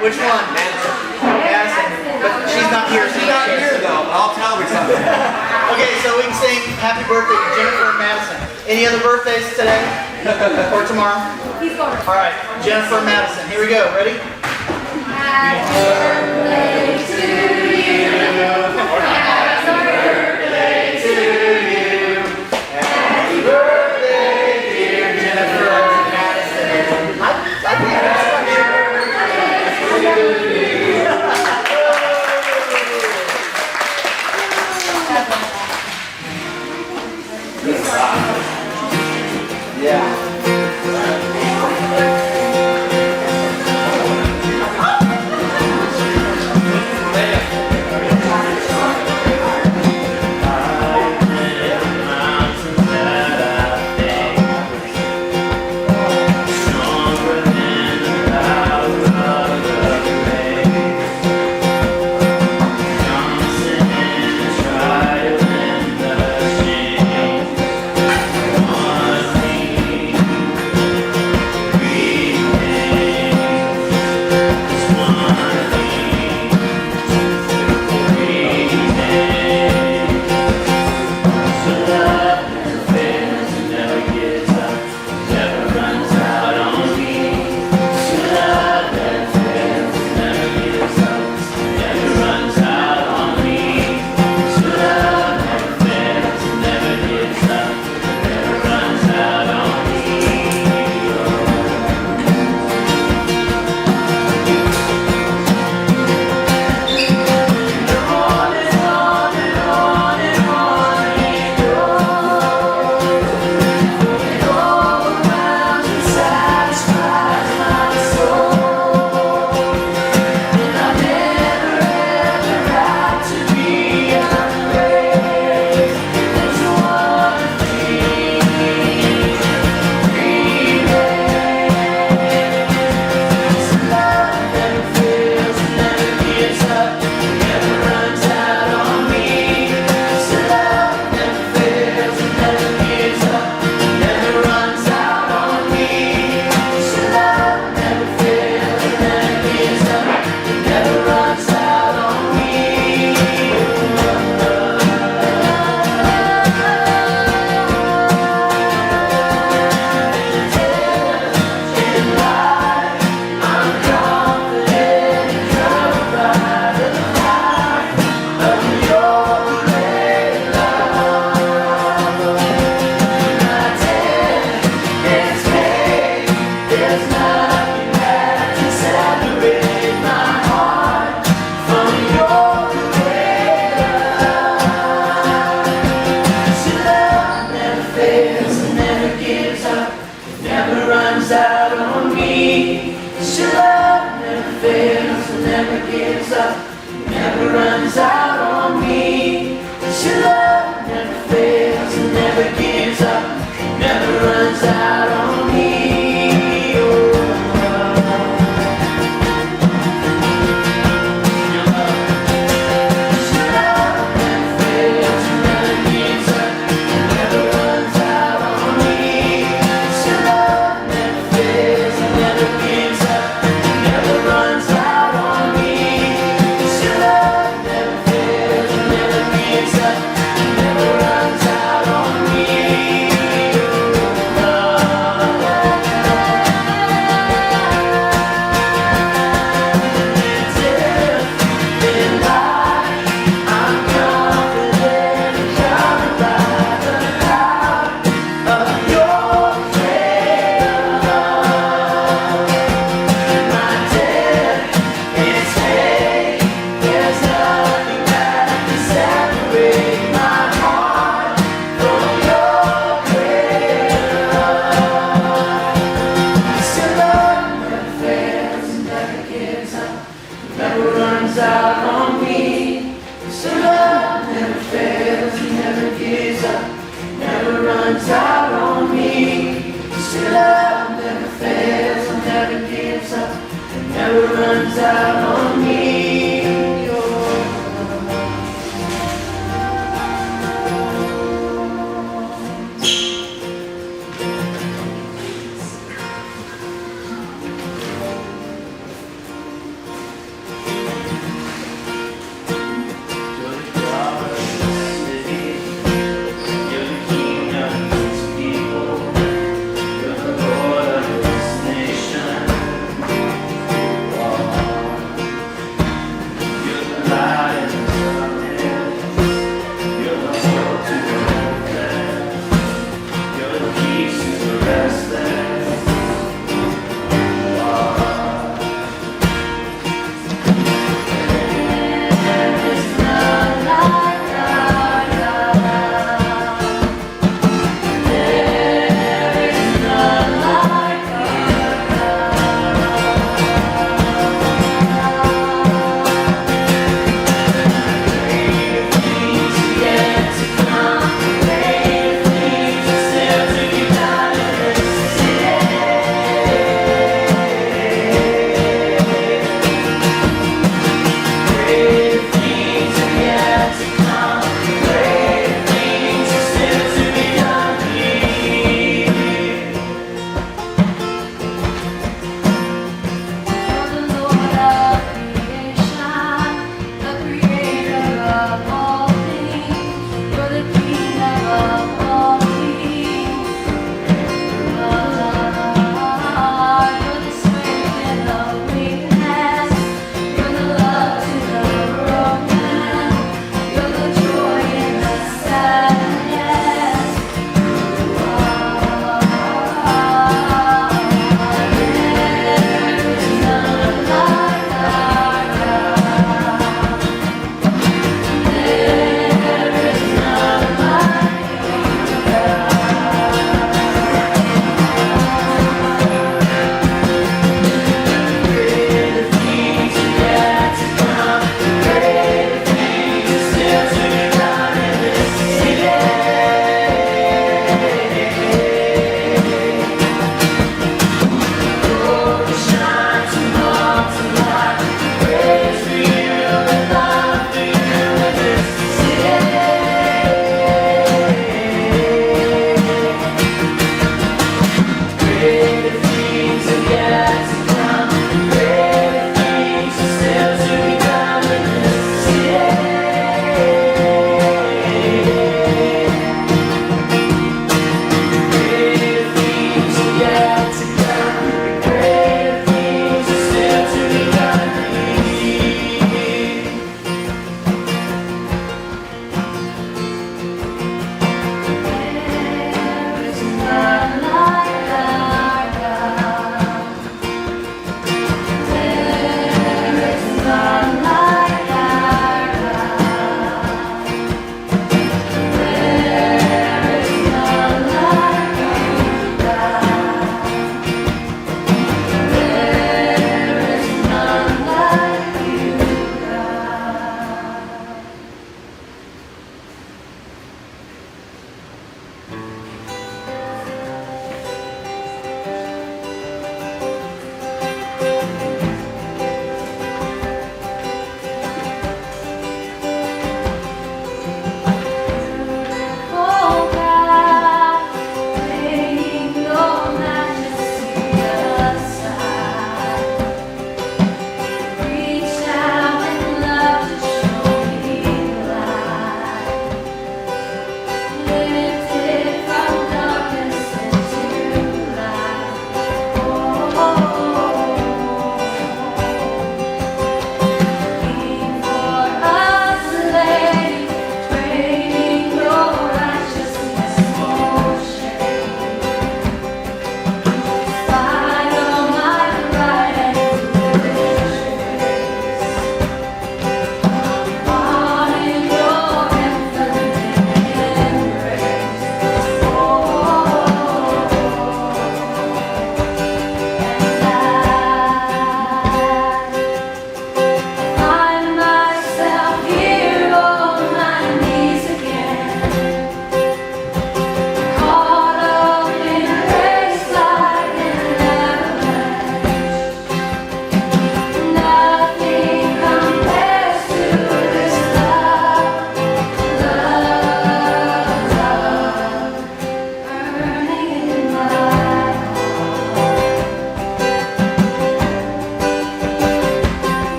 Which one? Madison. But she's not here. She's not here though, but I'll tell her something. Okay, so we can sing happy birthday to Jennifer and Madison. Any other birthdays today? Or tomorrow? He's going. All right, Jennifer and Madison. Here we go. Ready? Happy birthday to you. Happy birthday to you. Happy birthday, dear Jennifer and Madison. I think that's not sure. Yeah.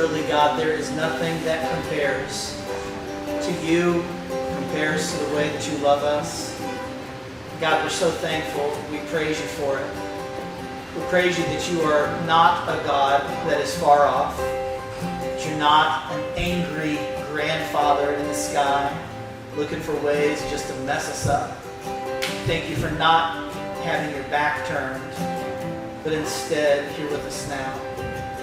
Surely, God, there is nothing that compares to you, compares to the way that you love us. God, we're so thankful. We praise you for it. We praise you that you are not a God that is far off. That you're not an angry grandfather in the sky looking for ways just to mess us up. Thank you for not having your back turned, but instead here with us now.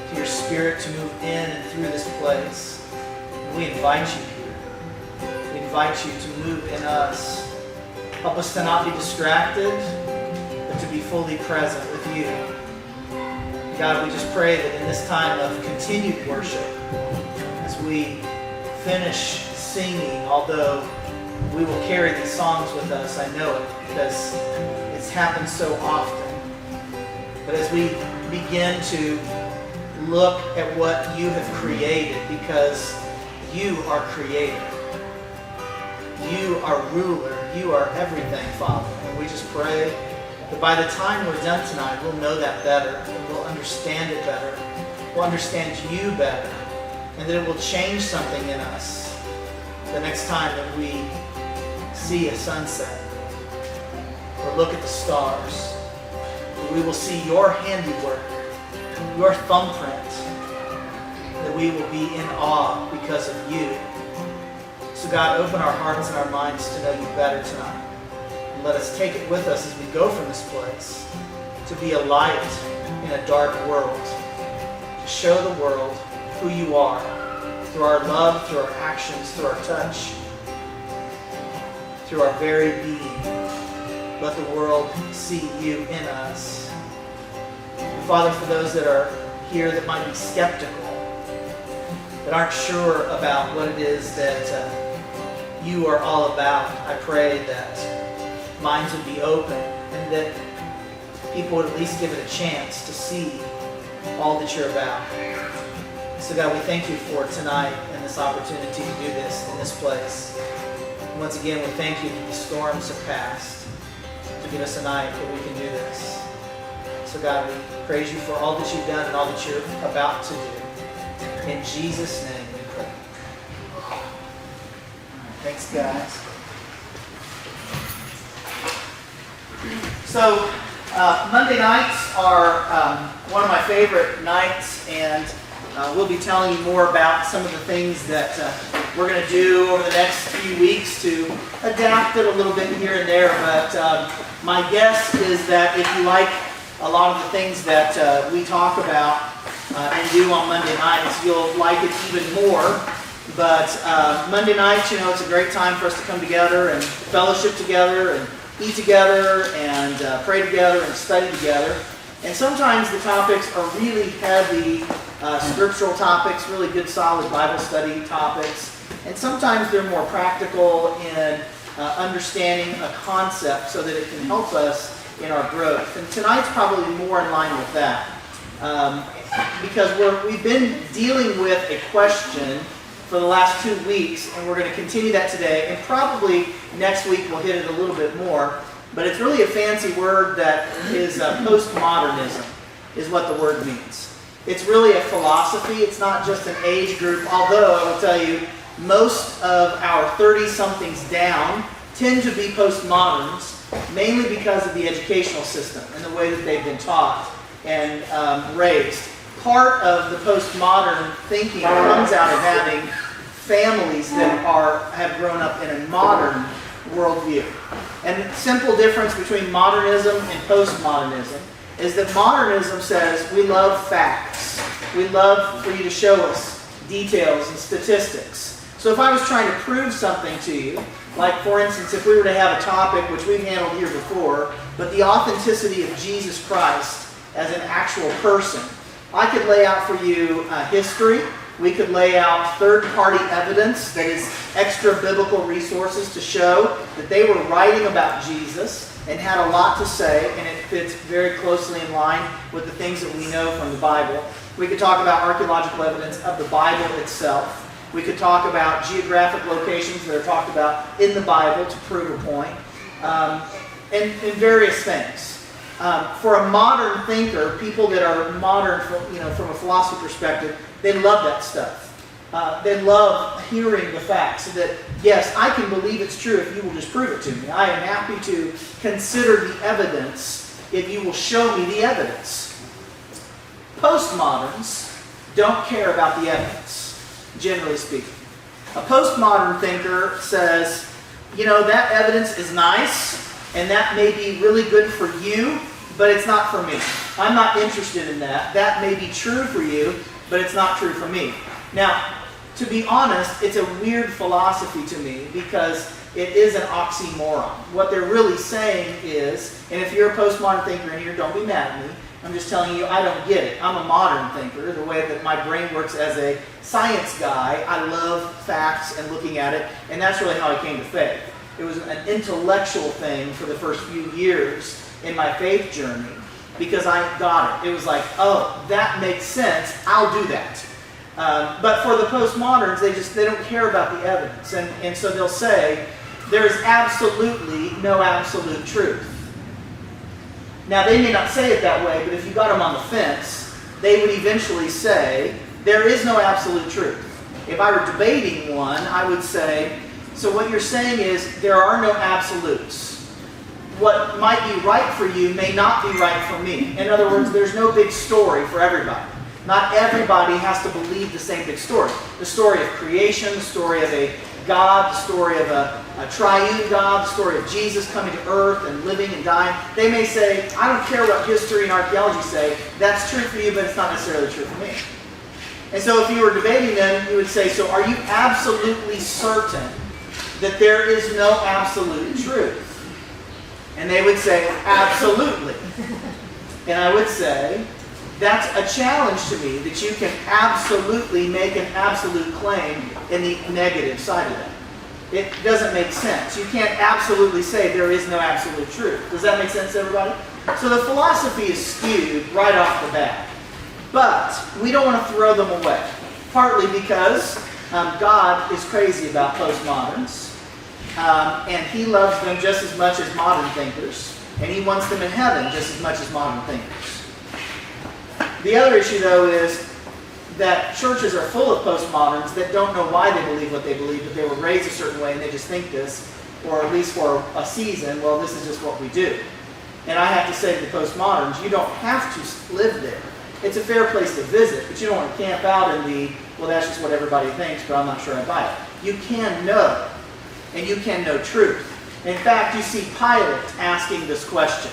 To your Spirit to move in and through this place. And we invite you here. We invite you to move in us. Help us to not be distracted, but to be fully present with you. God, we just pray that in this time of continued worship, as we finish singing, although we will carry these songs with us, I know it, because it's happened so often. But as we begin to look at what you have created, because you are creator, you are ruler, you are everything, Father. And we just pray that by the time we're done tonight, we'll know that better, and we'll understand it better, we'll understand you better, and that it will change something in us the next time that we see a sunset or look at the stars. We will see your handiwork, your thumbprint, that we will be in awe because of you. So God, open our hearts and our minds to know you better tonight. And let us take it with us as we go from this place, to be a light in a dark world, to show the world who you are, through our love, through our actions, through our touch, through our very being. Let the world see you in us. And Father, for those that are here that might be skeptical, that aren't sure about what it is that you are all about, I pray that minds would be open and that people would at least give it a chance to see all that you're about. So God, we thank you for tonight and this opportunity to do this in this place. And once again, we thank you that the storms have passed, to give us a night where we can do this. So God, we praise you for all that you've done and all that you're about to do. In Jesus' name we pray. All right, thanks, guys. So, Monday nights are one of my favorite nights, and we'll be telling you more about some of the things that we're going to do over the next few weeks to adapt it a little bit here and there. But my guess is that if you like a lot of the things that we talk about and do on Monday nights, you'll like it even more. But Monday nights, you know, it's a great time for us to come together and fellowship together and eat together and pray together and study together. And sometimes the topics are really heavy scriptural topics, really good solid Bible study topics. And sometimes they're more practical in understanding a concept so that it can help us in our growth. And tonight's probably more in line with that. Because we've been dealing with a question for the last 2 weeks, and we're going to continue that today, and probably next week we'll hit it a little bit more. But it's really a fancy word that is postmodernism, is what the word means. It's really a philosophy. It's not just an age group, although I will tell you, most of our 30-somethings down tend to be postmoderns, mainly because of the educational system and the way that they've been taught and raised. Part of the postmodern thinking comes out of having families that have grown up in a modern worldview. And the simple difference between modernism and postmodernism is that modernism says we love facts. We love for you to show us details and statistics. So if I was trying to prove something to you, like for instance, if we were to have a topic which we've handled here before, but the authenticity of Jesus Christ as an actual person, I could lay out for you history. We could lay out third-party evidence, that is extra biblical resources to show that they were writing about Jesus and had a lot to say, and it fits very closely in line with the things that we know from the Bible. We could talk about archaeological evidence of the Bible itself. We could talk about geographic locations that are talked about in the Bible to prove a point, and various things. For a modern thinker, people that are modern from a philosophy perspective, they love that stuff. They love hearing the facts, so that, yes, I can believe it's true if you will just prove it to me. I am happy to consider the evidence if you will show me the evidence. Postmoderns don't care about the evidence, generally speaking. A postmodern thinker says, that evidence is nice, and that may be really good for you, but it's not for me. I'm not interested in that. That may be true for you, but it's not true for me. Now, to be honest, it's a weird philosophy to me because it is an oxymoron. What they're really saying is, and if you're a postmodern thinker in here, don't be mad at me. I'm just telling you, I don't get it. I'm a modern thinker, the way that my brain works as a science guy. I love facts and looking at it, and that's really how I came to faith. It was an intellectual thing for the first few years in my faith journey because I got it. It was like, oh, that makes sense. I'll do that. But for the postmoderns, they don't care about the evidence. And so they'll say, there is absolutely no absolute truth. Now, they may not say it that way, but if you got them on the fence, they would eventually say, there is no absolute truth. If I were debating one, I would say, so what you're saying is there are no absolutes. What might be right for you may not be right for me. In other words, there's no big story for everybody. Not everybody has to believe the same big story. The story of creation, the story of a God, the story of a triune God, the story of Jesus coming to earth and living and dying. They may say, I don't care what history and archaeology say. That's true for you, but it's not necessarily true for me. And so if you were debating them, you would say, so are you absolutely certain that there is no absolute truth? And they would say, absolutely. And I would say, that's a challenge to me, that you can absolutely make an absolute claim in the negative side of that. It doesn't make sense. You can't absolutely say there is no absolute truth. Does that make sense, everybody? So the philosophy is skewed right off the bat. But we don't want to throw them away. Partly because God is crazy about postmoderns. And He loves them just as much as modern thinkers. And He wants them in heaven just as much as modern thinkers. The other issue, though, is that churches are full of postmoderns that don't know why they believe what they believe, but they were raised a certain way and they just think this, or at least for a season, well, this is just what we do. And I have to say to the postmoderns, you don't have to live there. It's a fair place to visit, but you don't want to camp out in the, well, that's just what everybody thinks, but I'm not sure I buy it. You can know, and you can know truth. In fact, you see Pilate asking this question.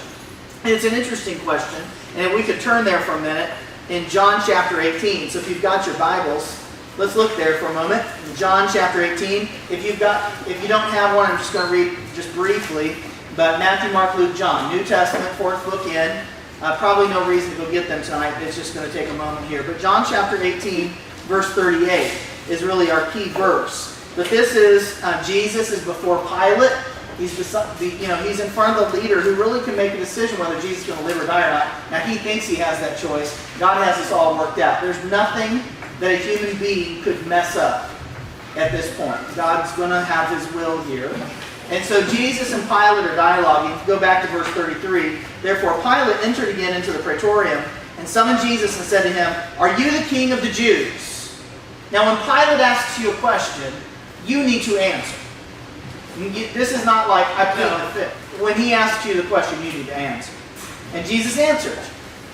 And it's an interesting question, and we could turn there for a minute in John chapter 18. So if you've got your Bibles, let's look there for a moment. In John chapter 18. If you don't have one, I'm just going to read just briefly. But Matthew, Mark, Luke, John, New Testament, fourth book in. Probably no reason to go get them tonight. It's just going to take a moment here. But John chapter 18, verse 38 is really our key verse. But this is Jesus is before Pilate. He's in front of the leader who really can make a decision whether Jesus is going to live or die or not. Now, he thinks he has that choice. God has this all worked out. There's nothing that a human being could mess up at this point. God's going to have His will here. And so Jesus and Pilate are dialoguing. If you go back to verse 33, therefore Pilate entered again into the praetorium and summoned Jesus and said to him, "Are you the king of the Jews?" Now, when Pilate asks you a question, you need to answer. This is not like I plead the fifth. When he asks you the question, you need to answer. And Jesus answered,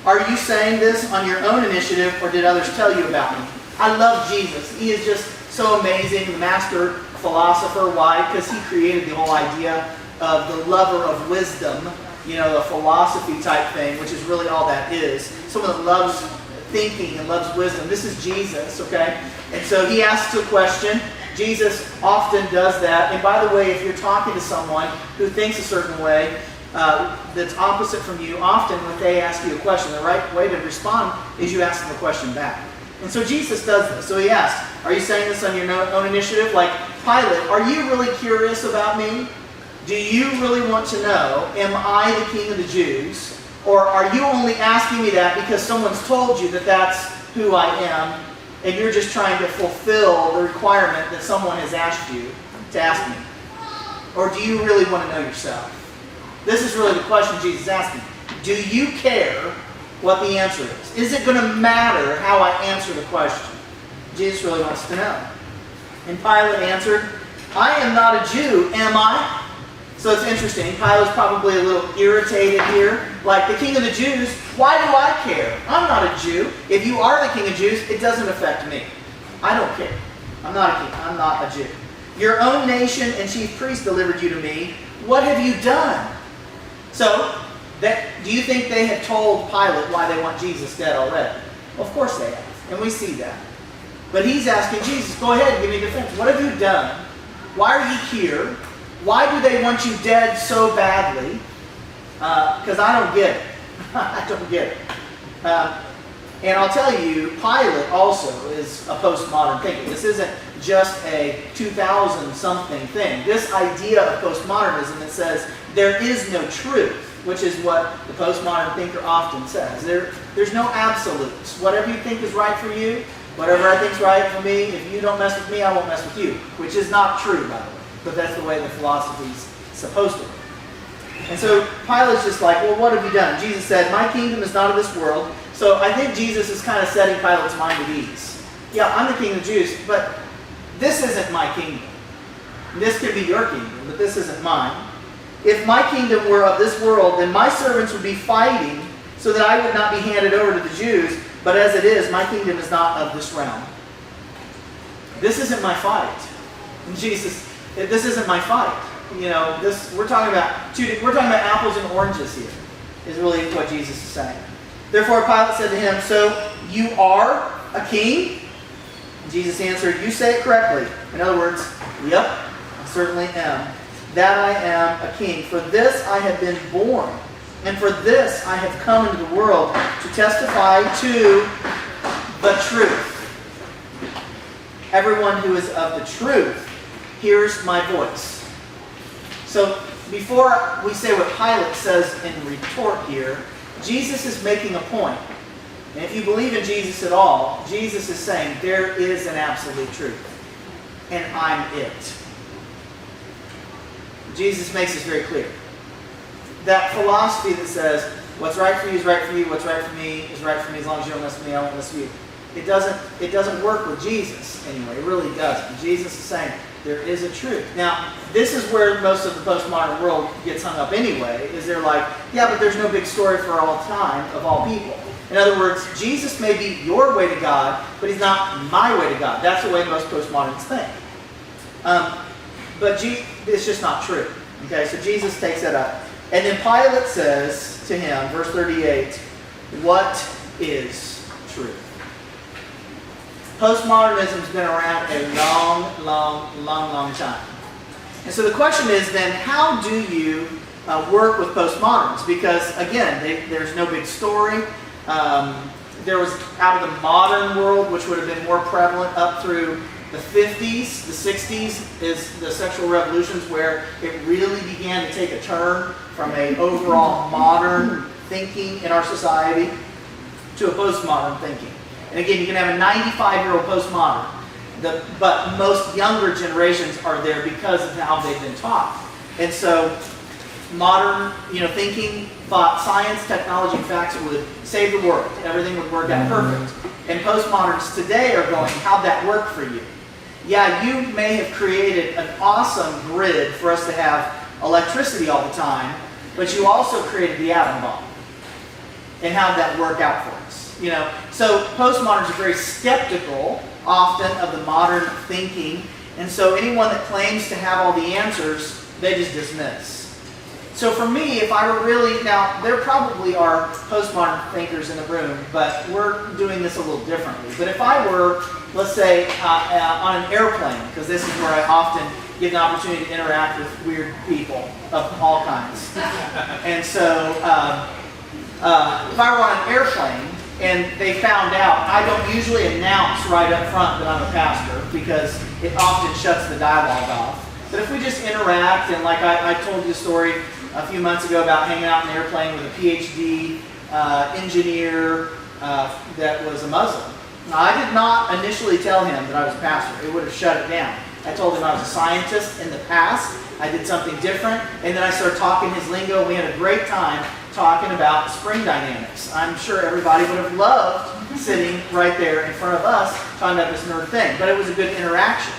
"Are you saying this on your own initiative, or did others tell you about me?" I love Jesus. He is just so amazing, the master philosopher. Why? Because he created the whole idea of the lover of wisdom, a philosophy type thing, which is really all that is. Someone that loves thinking and loves wisdom. This is Jesus, okay? And so he asks a question. Jesus often does that. And by the way, if you're talking to someone who thinks a certain way that's opposite from you, often when they ask you a question, the right way to respond is you ask them a question back. And so Jesus does this. So he asks, "Are you saying this on your own initiative?" Like, Pilate, are you really curious about me? Do you really want to know, am I the king of the Jews? Or are you only asking me that because someone's told you that that's who I am, and you're just trying to fulfill the requirement that someone has asked you to ask me? Or do you really want to know yourself? This is really the question Jesus is asking. Do you care what the answer is? Is it going to matter how I answer the question? Jesus really wants to know. And Pilate answered, I am not a Jew, am I? So it's interesting. Pilate's probably a little irritated here. Like, the king of the Jews, why do I care? I'm not a Jew. If you are the king of Jews, it doesn't affect me. I don't care. I'm not a king. I'm not a Jew. Your own nation and chief priest delivered you to me. What have you done? So, do you think they had told Pilate why they want Jesus dead already? Well, of course they have. And we see that. But he's asking Jesus, go ahead and give me a defense. What have you done? Why are you here? Why do they want you dead so badly? Because I don't get it. I don't get it. And I'll tell you, Pilate also is a postmodern thinker. This isn't just a 2000-something thing. This idea of postmodernism that says there is no truth, which is what the postmodern thinker often says. There's no absolutes. Whatever you think is right for you, whatever I think is right for me, if you don't mess with me, I won't mess with you. Which is not true, by the way. But that's the way the philosophy's supposed to be. And so Pilate's just like, well, what have you done? Jesus said, my kingdom is not of this world. So I think Jesus is kind of setting Pilate's mind at ease. Yeah, I'm the king of the Jews, but this isn't my kingdom. This could be your kingdom, but this isn't mine. If my kingdom were of this world, then my servants would be fighting so that I would not be handed over to the Jews. But as it is, my kingdom is not of this realm. This isn't my fight. And Jesus, this isn't my fight. You know, we're talking about apples and oranges here, is really what Jesus is saying. Therefore Pilate said to him, so you are a king? Jesus answered, you say it correctly. In other words, yep, I certainly am. That I am a king. For this I have been born, and for this I have come into the world, to testify to the truth. Everyone who is of the truth hears my voice. So before we say what Pilate says in retort here, Jesus is making a point. And if you believe in Jesus at all, Jesus is saying there is an absolute truth. And I'm it. Jesus makes this very clear. That philosophy that says, what's right for you is right for you, what's right for me is right for me, as long as you don't mess with me, I won't mess with you. It doesn't work with Jesus anyway. It really doesn't. Jesus is saying there is a truth. Now, this is where most of the postmodern world gets hung up anyway, is they're like, yeah, but there's no big story for all time of all people. In other words, Jesus may be your way to God, but he's not my way to God. That's the way most postmoderns think. But it's just not true. Okay, so Jesus takes that up. And then Pilate says to him, verse 38, what is truth? Postmodernism's been around a long time. And so the question is then, how do you work with postmoderns? Because again, there's no big story. There was out of the modern world, which would have been more prevalent up through the 50s, the 60s, is the sexual revolutions where it really began to take a turn from an overall modern thinking in our society to a postmodern thinking. And again, you can have a 95-year-old postmodern, but most younger generations are there because of how they've been taught. And so modern thinking thought science, technology, and facts would save the world. Everything would work out perfect. And postmoderns today are going, how'd that work for you? Yeah, you may have created an awesome grid for us to have electricity all the time, but you also created the atom bomb. And how'd that work out for us? So postmoderns are very skeptical often of the modern thinking, and so anyone that claims to have all the answers, they just dismiss. So for me, if I were really, now there probably are postmodern thinkers in the room, but we're doing this a little differently. But if I were, let's say, on an airplane, because this is where I often get an opportunity to interact with weird people of all kinds. And so if I were on an airplane and they found out, I don't usually announce right up front that I'm a pastor because it often shuts the dialogue off. But if we just interact, and like I told you a story a few months ago about hanging out in an airplane with a PhD engineer that was a Muslim. Now, I did not initially tell him that I was a pastor. It would have shut it down. I told him I was a scientist in the past. I did something different. And then I started talking his lingo. We had a great time. talking about spring dynamics. I'm sure everybody would have loved sitting right there in front of us talking about this nerd thing, but it was a good interaction.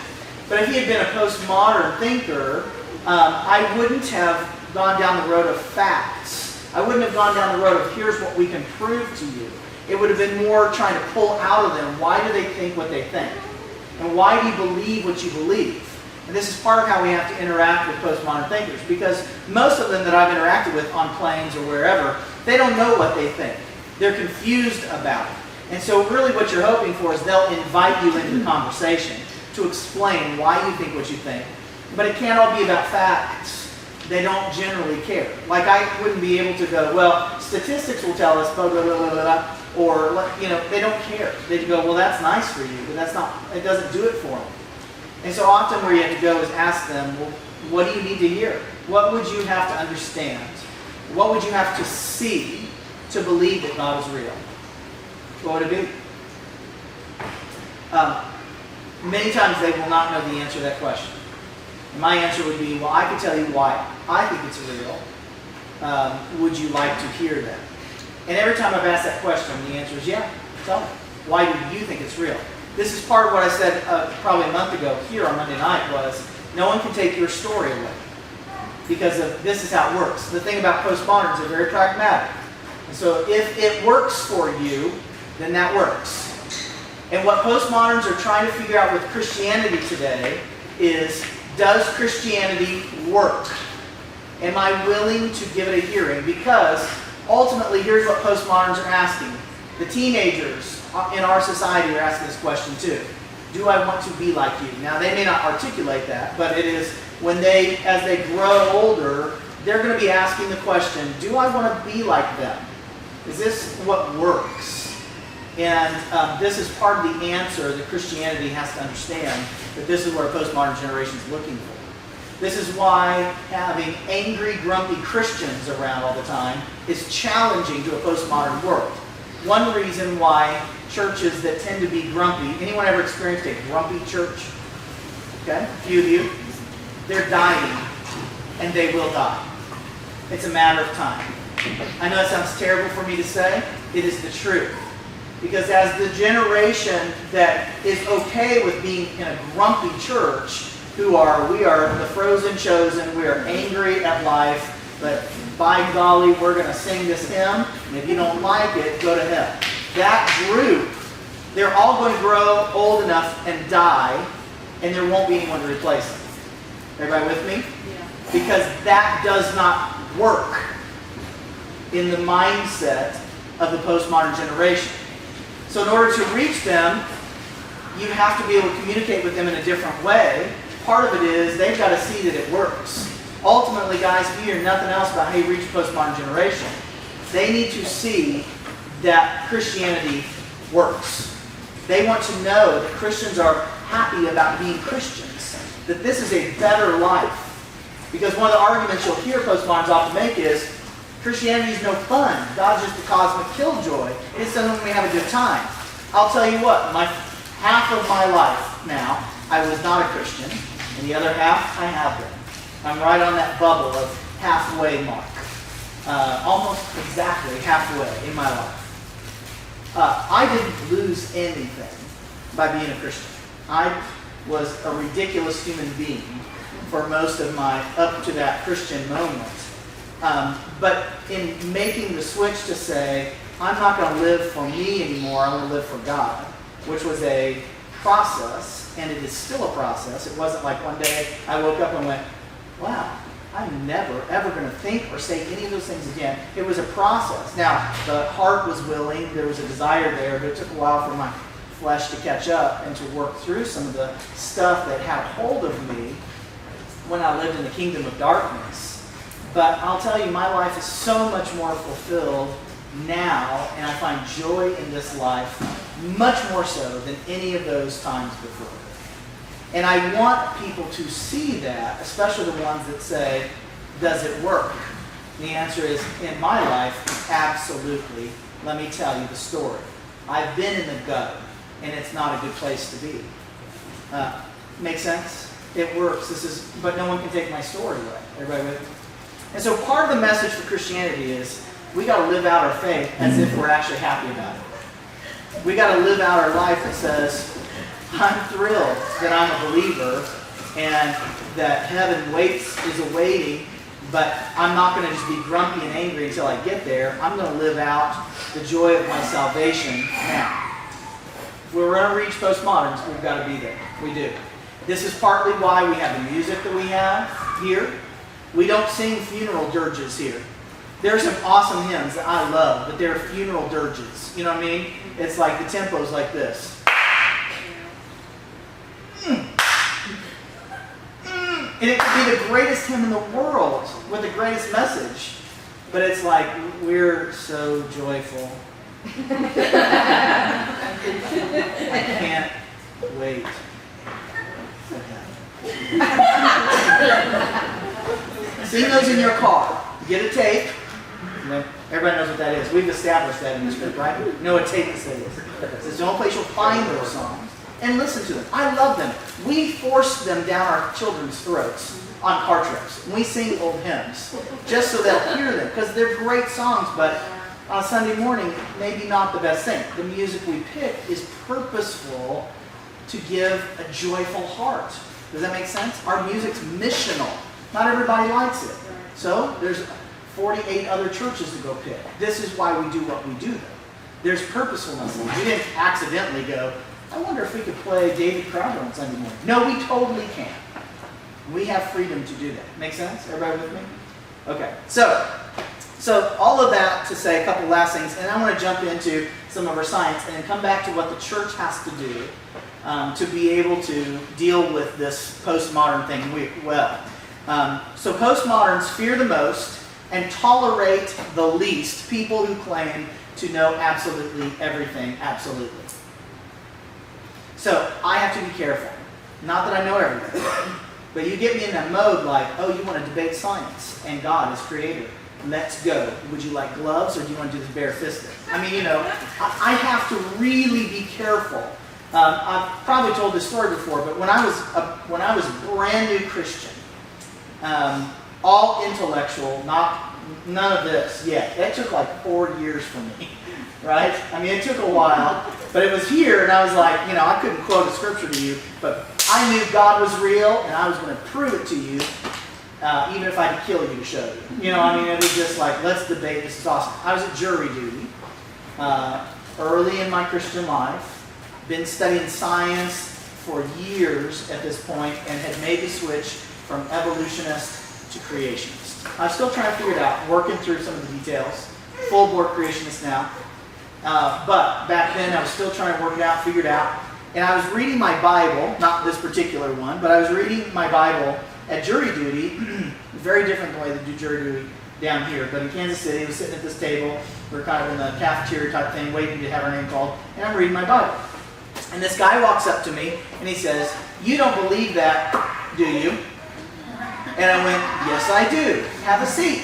But if he had been a postmodern thinker, I wouldn't have gone down the road of facts. I wouldn't have gone down the road of here's what we can prove to you. It would have been more trying to pull out of them why do they think what they think? And why do you believe what you believe? And this is part of how we have to interact with postmodern thinkers, because most of them that I've interacted with on planes or wherever, they don't know what they think. They're confused about it. And so really what you're hoping for is they'll invite you into the conversation to explain why you think what you think. But it can't all be about facts. They don't generally care. Like I wouldn't be able to go, well, statistics will tell us blah, blah, blah, blah, blah, or, they don't care. They go, well, that's nice for you, but that's not, it doesn't do it for them. And so often where you have to go is ask them, well, what do you need to hear? What would you have to understand? What would you have to see to believe that God is real? What would it be? Many times they will not know the answer to that question. And my answer would be, well, I can tell you why I think it's real. Would you like to hear that? And every time I've asked that question, the answer is, yeah, tell me. Why do you think it's real? This is part of what I said probably a month ago here on Monday night was, no one can take your story away. Because this is how it works. The thing about postmoderns, they're very pragmatic. And so if it works for you, then that works. And what postmoderns are trying to figure out with Christianity today is, does Christianity work? Am I willing to give it a hearing? Because ultimately, here's what postmoderns are asking. The teenagers in our society are asking this question too. Do I want to be like you? Now, they may not articulate that, but it is when as they grow older, they're going to be asking the question, do I want to be like them? Is this what works? And this is part of the answer that Christianity has to understand, that this is what a postmodern generation is looking for. This is why having angry, grumpy Christians around all the time is challenging to a postmodern world. One reason why churches that tend to be grumpy, anyone ever experienced a grumpy church? Okay, a few of you. They're dying, and they will die. It's a matter of time. I know it sounds terrible for me to say. It is the truth. Because as the generation that is okay with being in a grumpy church, we are the frozen chosen, we are angry at life, but by golly, we're going to sing this hymn, and if you don't like it, go to hell. That group, they're all going to grow old enough and die, and there won't be anyone to replace them. Everybody with me? Yeah. Because that does not work in the mindset of the postmodern generation. So in order to reach them, you have to be able to communicate with them in a different way. Part of it is they've got to see that it works. Ultimately, guys, if you hear nothing else about how you reach the postmodern generation, they need to see that Christianity works. They want to know that Christians are happy about being Christians, that this is a better life. Because one of the arguments you'll hear postmoderns often make is, Christianity is no fun. God's just a cosmic killjoy. It's something when we have a good time. I'll tell you what, half of my life now, I was not a Christian, and the other half, I have been. I'm right on that bubble of halfway mark. Almost exactly halfway in my life. I didn't lose anything by being a Christian. I was a ridiculous human being for most of my up to that Christian moment. But in making the switch to say, I'm not going to live for me anymore, I'm going to live for God, which was a process, and it is still a process. It wasn't like one day I woke up and went, wow, I'm never, ever going to think or say any of those things again. It was a process. Now, the heart was willing, there was a desire there, but it took a while for my flesh to catch up and to work through some of the stuff that had hold of me when I lived in the kingdom of darkness. But I'll tell you, my life is so much more fulfilled now, and I find joy in this life much more so than any of those times before. And I want people to see that, especially the ones that say, does it work? And the answer is, in my life, absolutely. Let me tell you the story. I've been in the gutter, and it's not a good place to be. Make sense? It works. But no one can take my story away. Everybody with me? And so part of the message for Christianity is we got to live out our faith as if we're actually happy about it. We got to live out our life that says, I'm thrilled that I'm a believer and that heaven is awaiting, but I'm not going to just be grumpy and angry until I get there. I'm going to live out the joy of my salvation now. If we're going to reach postmoderns, we've got to be there. We do. This is partly why we have the music that we have here. We don't sing funeral dirges here. There's some awesome hymns that I love, but they're funeral dirges. You know what I mean? It's like the tempo's like this. And it could be the greatest hymn in the world with the greatest message. But it's like, we're so joyful. I can't wait for heaven. Sing those in your car. Get a tape. Everybody knows what that is. We've established that in this group, right? You know what tape this is. It's the only place you'll find those songs. And listen to them. I love them. We force them down our children's throats on car trips. We sing old hymns just so they'll hear them because they're great songs, but on Sunday morning, maybe not the best thing. The music we pick is purposeful to give a joyful heart. Does that make sense? Our music's missional. Not everybody likes it. So there's 48 other churches to go pick. This is why we do what we do, though. There's purposefulness. We didn't accidentally go, I wonder if we could play David Crowder on Sunday morning. No, we totally can. We have freedom to do that. Make sense? Everybody with me? Okay. So all of that to say a couple last things, and I want to jump into some of our science and then come back to what the church has to do to be able to deal with this postmodern thing well. So postmoderns fear the most and tolerate the least people who claim to know absolutely everything, absolutely. So I have to be careful. Not that I know everything, but you get me in that mode like, oh, you want to debate science and God as creator. Let's go. Would you like gloves or do you want to do this bare-fisted? I mean, you know, I have to really be careful. I've probably told this story before, but when I was a brand new Christian, all intellectual, none of this yet. It took like 4 years for me, right? I mean, it took a while, but it was here, and I was like, you know, I couldn't quote a scripture to you, but I knew God was real, and I was going to prove it to you, even if I had to kill you to show you. You know, I mean, it was just like, let's debate. This is awesome. I was at jury duty early in my Christian life. Been studying science for years at this point, and had made the switch from evolutionist to creationist. I'm still trying to figure it out, working through some of the details. Full board creationist now. But back then I was still trying to work it out, figure it out. And I was reading my Bible, not this particular one, but I was reading my Bible at jury duty. Very different the way they do jury duty down here. But in Kansas City, I was sitting at this table. We were kind of in the cafeteria type thing, waiting to have our name called. And I'm reading my Bible. And this guy walks up to me and he says, "You don't believe that, do you?" And I went, "Yes, I do. Have a seat."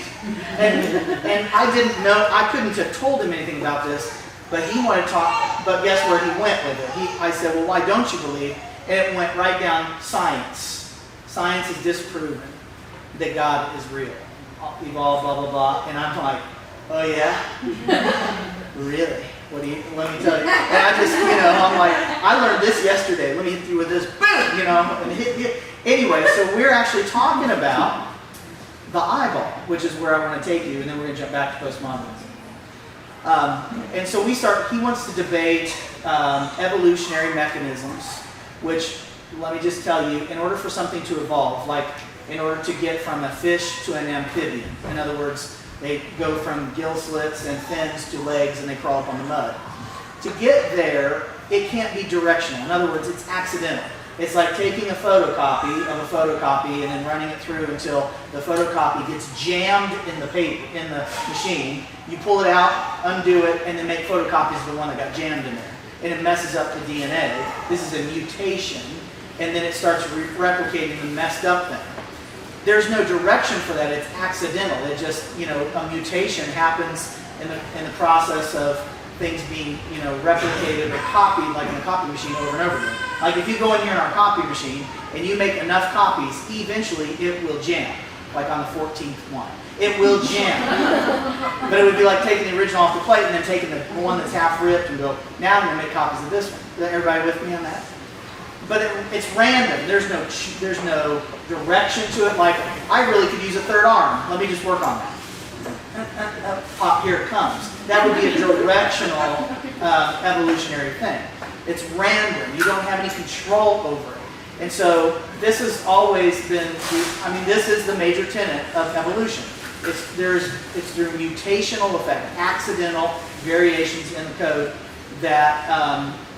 And I didn't know, I couldn't have told him anything about this, but he wanted to talk, but guess where he went with it? I said, "Well, why don't you believe?" And it went right down science. Science has disproven that God is real. Evolve, blah, blah, blah. And I'm like, "Oh yeah? Really? Let me tell you." And I just, I'm like, I learned this yesterday. Let me hit you with this, boom, and hit. Anyway, so we're actually talking about the eyeball, which is where I want to take you, and then we're going to jump back to postmodernism. And so he wants to debate evolutionary mechanisms, which, let me just tell you, in order for something to evolve, like in order to get from a fish to an amphibian, in other words, they go from gill slits and fins to legs and they crawl up on the mud. To get there, it can't be directional. In other words, it's accidental. It's like taking a photocopy of a photocopy and then running it through until the photocopy gets jammed in the paper, in the machine. You pull it out, undo it, and then make photocopies of the one that got jammed in there. And it messes up the DNA. This is a mutation, and then it starts replicating the messed up thing. There's no direction for that. It's accidental. It just, a mutation happens in the process of things being, replicated or copied, like in a copy machine over and over again. Like if you go in here in our copy machine and you make enough copies, eventually it will jam. like on the 14th one. It will jam. But it would be like taking the original off the plate and then taking the one that's half ripped and go, now I'm going to make copies of this one. Is everybody with me on that? But it's random. There's no direction to it. Like, I really could use a third arm. Let me just work on that. Pop, here it comes. That would be a directional evolutionary thing. It's random. You don't have any control over it. And so this has always been, this is the major tenet of evolution. It's through mutational effect, accidental variations in the code that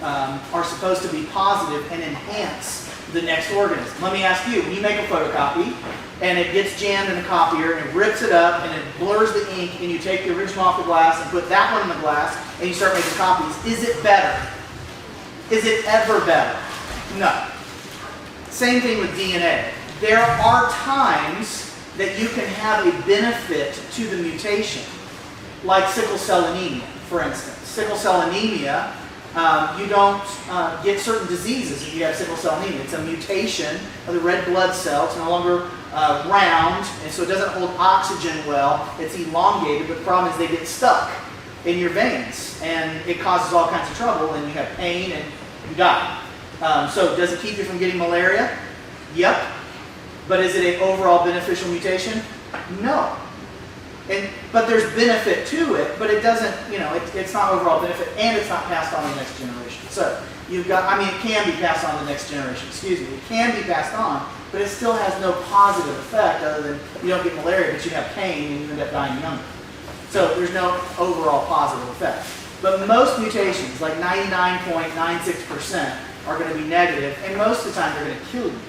are supposed to be positive and enhance the next organism. Let me ask you, when you make a photocopy and it gets jammed in a copier and it rips it up and it blurs the ink and you take the original off the glass and put that one in the glass and you start making copies, is it better? Is it ever better? No. Same thing with DNA. There are times that you can have a benefit to the mutation, like sickle cell anemia, for instance. Sickle cell anemia, you don't get certain diseases if you have sickle cell anemia. It's a mutation of the red blood cell. It's no longer round, and so it doesn't hold oxygen well. It's elongated, but the problem is they get stuck in your veins, and it causes all kinds of trouble, and you have pain, and you die. So does it keep you from getting malaria? Yep. But is it an overall beneficial mutation? No. But there's benefit to it, but it doesn't, it's not overall benefit, and it's not passed on to the next generation. So you've got, it can be passed on to the next generation, excuse me. It can be passed on, but it still has no positive effect other than you don't get malaria, but you have pain and you end up dying younger. So there's no overall positive effect. But most mutations, like 99.96%, are going to be negative, and most of the time they're going to kill you.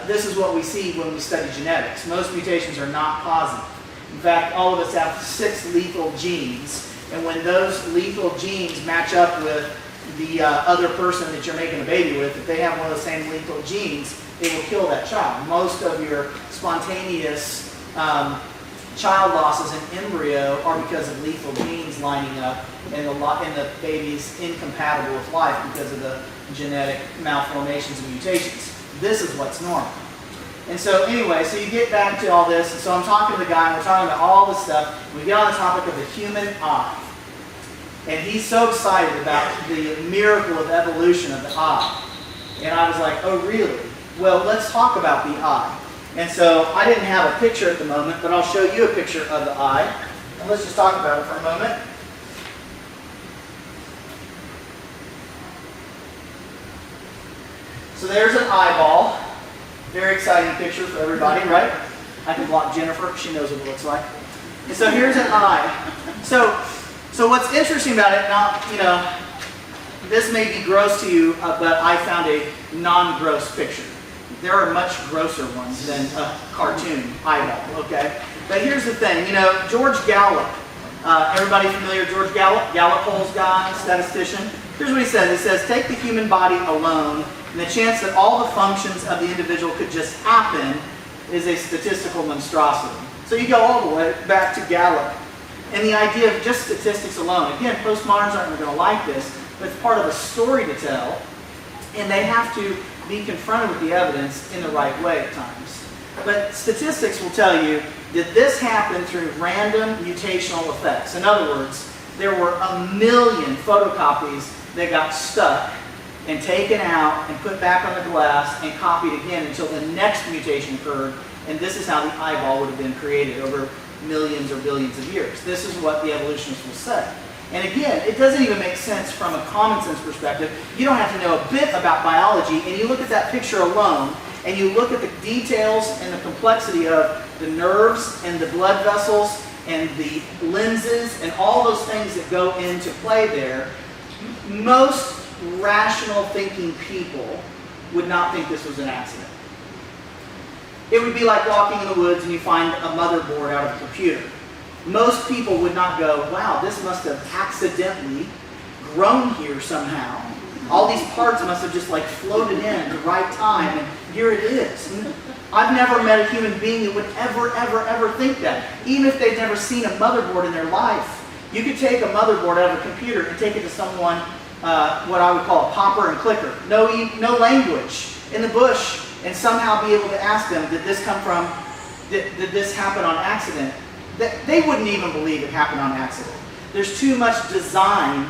This is what we see when we study genetics. Most mutations are not positive. In fact, all of us have 6 lethal genes, and when those lethal genes match up with the other person that you're making a baby with, if they have one of the same lethal genes, they will kill that child. Most of your spontaneous child losses in embryo are because of lethal genes lining up, and the baby's incompatible with life because of the genetic malformations and mutations. This is what's normal. And so anyway, so you get back to all this, and so I'm talking to the guy, and we're talking about all this stuff. We get on the topic of the human eye. And he's so excited about the miracle of evolution of the eye. And I was like, oh really? Well, let's talk about the eye. And so I didn't have a picture at the moment, but I'll show you a picture of the eye. And let's just talk about it for a moment. So there's an eyeball. Very exciting picture for everybody, right? I can block Jennifer. She knows what it looks like. And so here's an eye. So what's interesting about it, now, this may be gross to you, but I found a non-gross picture. There are much grosser ones than a cartoon eyeball, okay? But here's the thing, George Gallup, everybody familiar with George Gallup? Gallup polls guy, statistician. Here's what he says. He says, take the human body alone, and the chance that all the functions of the individual could just happen is a statistical monstrosity. So you go all the way back to Gallup. And the idea of just statistics alone, again, postmoderns aren't going to like this, but it's part of a story to tell, and they have to be confronted with the evidence in the right way at times. But statistics will tell you that this happened through random mutational effects. In other words, there were 1 million photocopies that got stuck and taken out and put back on the glass and copied again until the next mutation occurred, and this is how the eyeball would have been created over millions or billions of years. This is what the evolutionists will say. And again, it doesn't even make sense from a common sense perspective. You don't have to know a bit about biology, and you look at that picture alone, and you look at the details and the complexity of the nerves and the blood vessels and the lenses and all those things that go into play there. Most rational thinking people would not think this was an accident. It would be like walking in the woods and you find a motherboard out of a computer. Most people would not go, wow, this must have accidentally grown here somehow. All these parts must have just floated in at the right time, and here it is. I've never met a human being that would ever think that, even if they've never seen a motherboard in their life. You could take a motherboard out of a computer and take it to someone, what I would call a popper and clicker. No language, in the bush, and somehow be able to ask them, did this come from did this happen on accident? They wouldn't even believe it happened on accident. There's too much design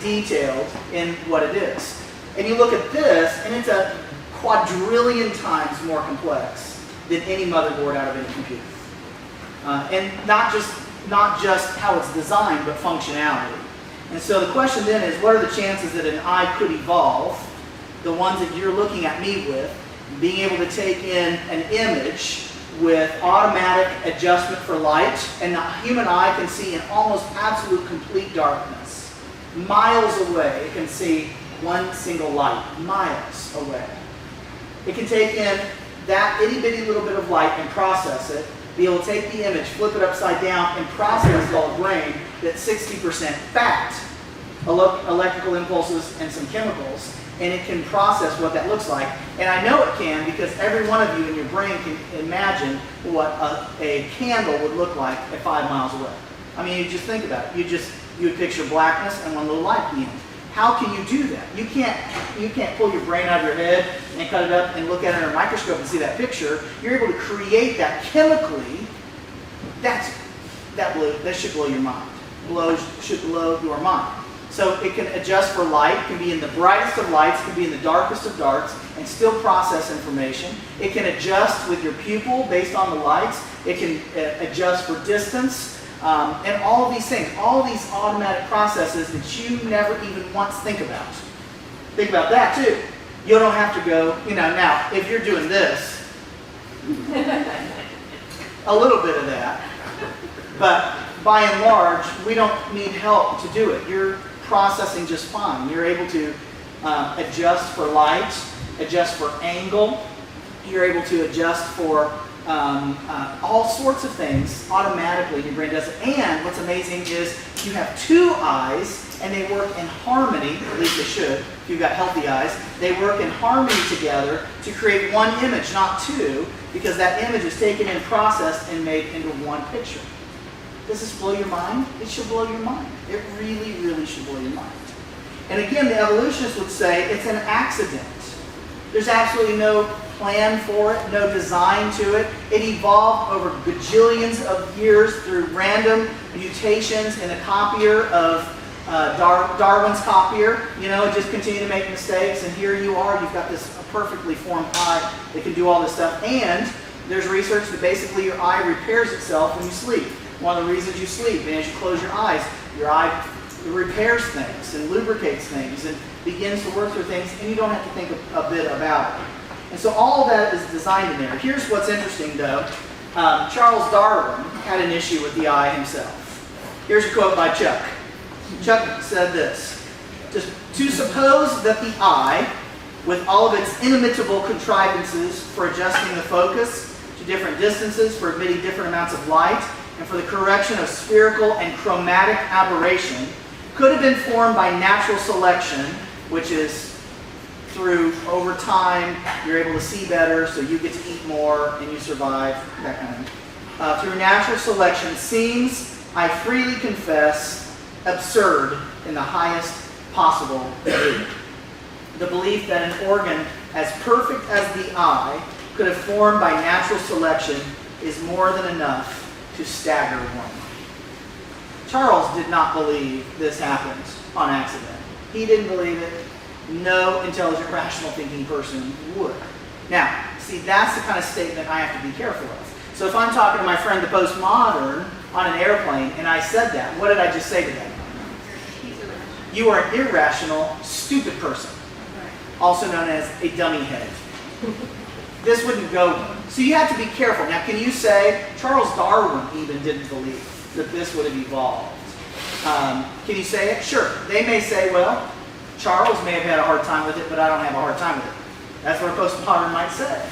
detailed in what it is. And you look at this, and it's a quadrillion times more complex than any motherboard out of any computer. And not just how it's designed, but functionality. And so the question then is, what are the chances that an eye could evolve, the ones that you're looking at me with, being able to take in an image with automatic adjustment for light, and the human eye can see in almost absolute complete darkness. Miles away, it can see one single light, miles away. It can take in that itty bitty little bit of light and process it, be able to take the image, flip it upside down, and process all brain that's 60% fat, electrical impulses and some chemicals, and it can process what that looks like. And I know it can because every one of you in your brain can imagine what a candle would look like at 5 miles away. I mean, you just think about it. You would picture blackness and one little light at the end. How can you do that? You can't pull your brain out of your head and cut it up and look at it under a microscope and see that picture. You're able to create that chemically. That should blow your mind. Should blow your mind. So it can adjust for light, can be in the brightest of lights, can be in the darkest of darks, and still process information. It can adjust with your pupil based on the lights. It can adjust for distance. And all of these things, all of these automatic processes that you never even once think about. Think about that too. You don't have to go, now if you're doing this, a little bit of that, but by and large, we don't need help to do it. You're processing just fine. You're able to adjust for light, adjust for angle. You're able to adjust for all sorts of things automatically. Your brain does it. And what's amazing is you have two eyes and they work in harmony, at least they should, if you've got healthy eyes. They work in harmony together to create one image, not two, because that image is taken and processed and made into one picture. Does this blow your mind? It should blow your mind. It really, really should blow your mind. And again, the evolutionists would say it's an accident. There's absolutely no plan for it, no design to it. It evolved over gajillions of years through random mutations in a copier of Darwin's copier. It just continued to make mistakes, and here you are. You've got this perfectly formed eye that can do all this stuff. And there's research that basically your eye repairs itself when you sleep. One of the reasons you sleep, and as you close your eyes, your eye repairs things and lubricates things and begins to work through things, and you don't have to think a bit about it. And so all of that is designed in there. Here's what's interesting, though. Charles Darwin had an issue with the eye himself. Here's a quote by Chuck. Chuck said this: to suppose that the eye, with all of its inimitable contrivances for adjusting the focus to different distances, for admitting different amounts of light, and for the correction of spherical and chromatic aberration, could have been formed by natural selection, which is through, over time, you're able to see better, so you get to eat more and you survive, that kind of through natural selection, seems, I freely confess, absurd in the highest possible degree. The belief that an organ as perfect as the eye could have formed by natural selection is more than enough to stagger one. Charles did not believe this happened on accident. He didn't believe it. No intelligent, rational thinking person would. Now, see, that's the kind of statement I have to be careful of. So if I'm talking to my friend the postmodern on an airplane and I said that, what did I just say to them? You are an irrational, stupid person, also known as a dummy head. This wouldn't go. So you have to be careful. Now, can you say Charles Darwin even didn't believe that this would have evolved? Can you say it? Sure. They may say, well, Charles may have had a hard time with it, but I don't have a hard time with it. That's what a postmodern might say.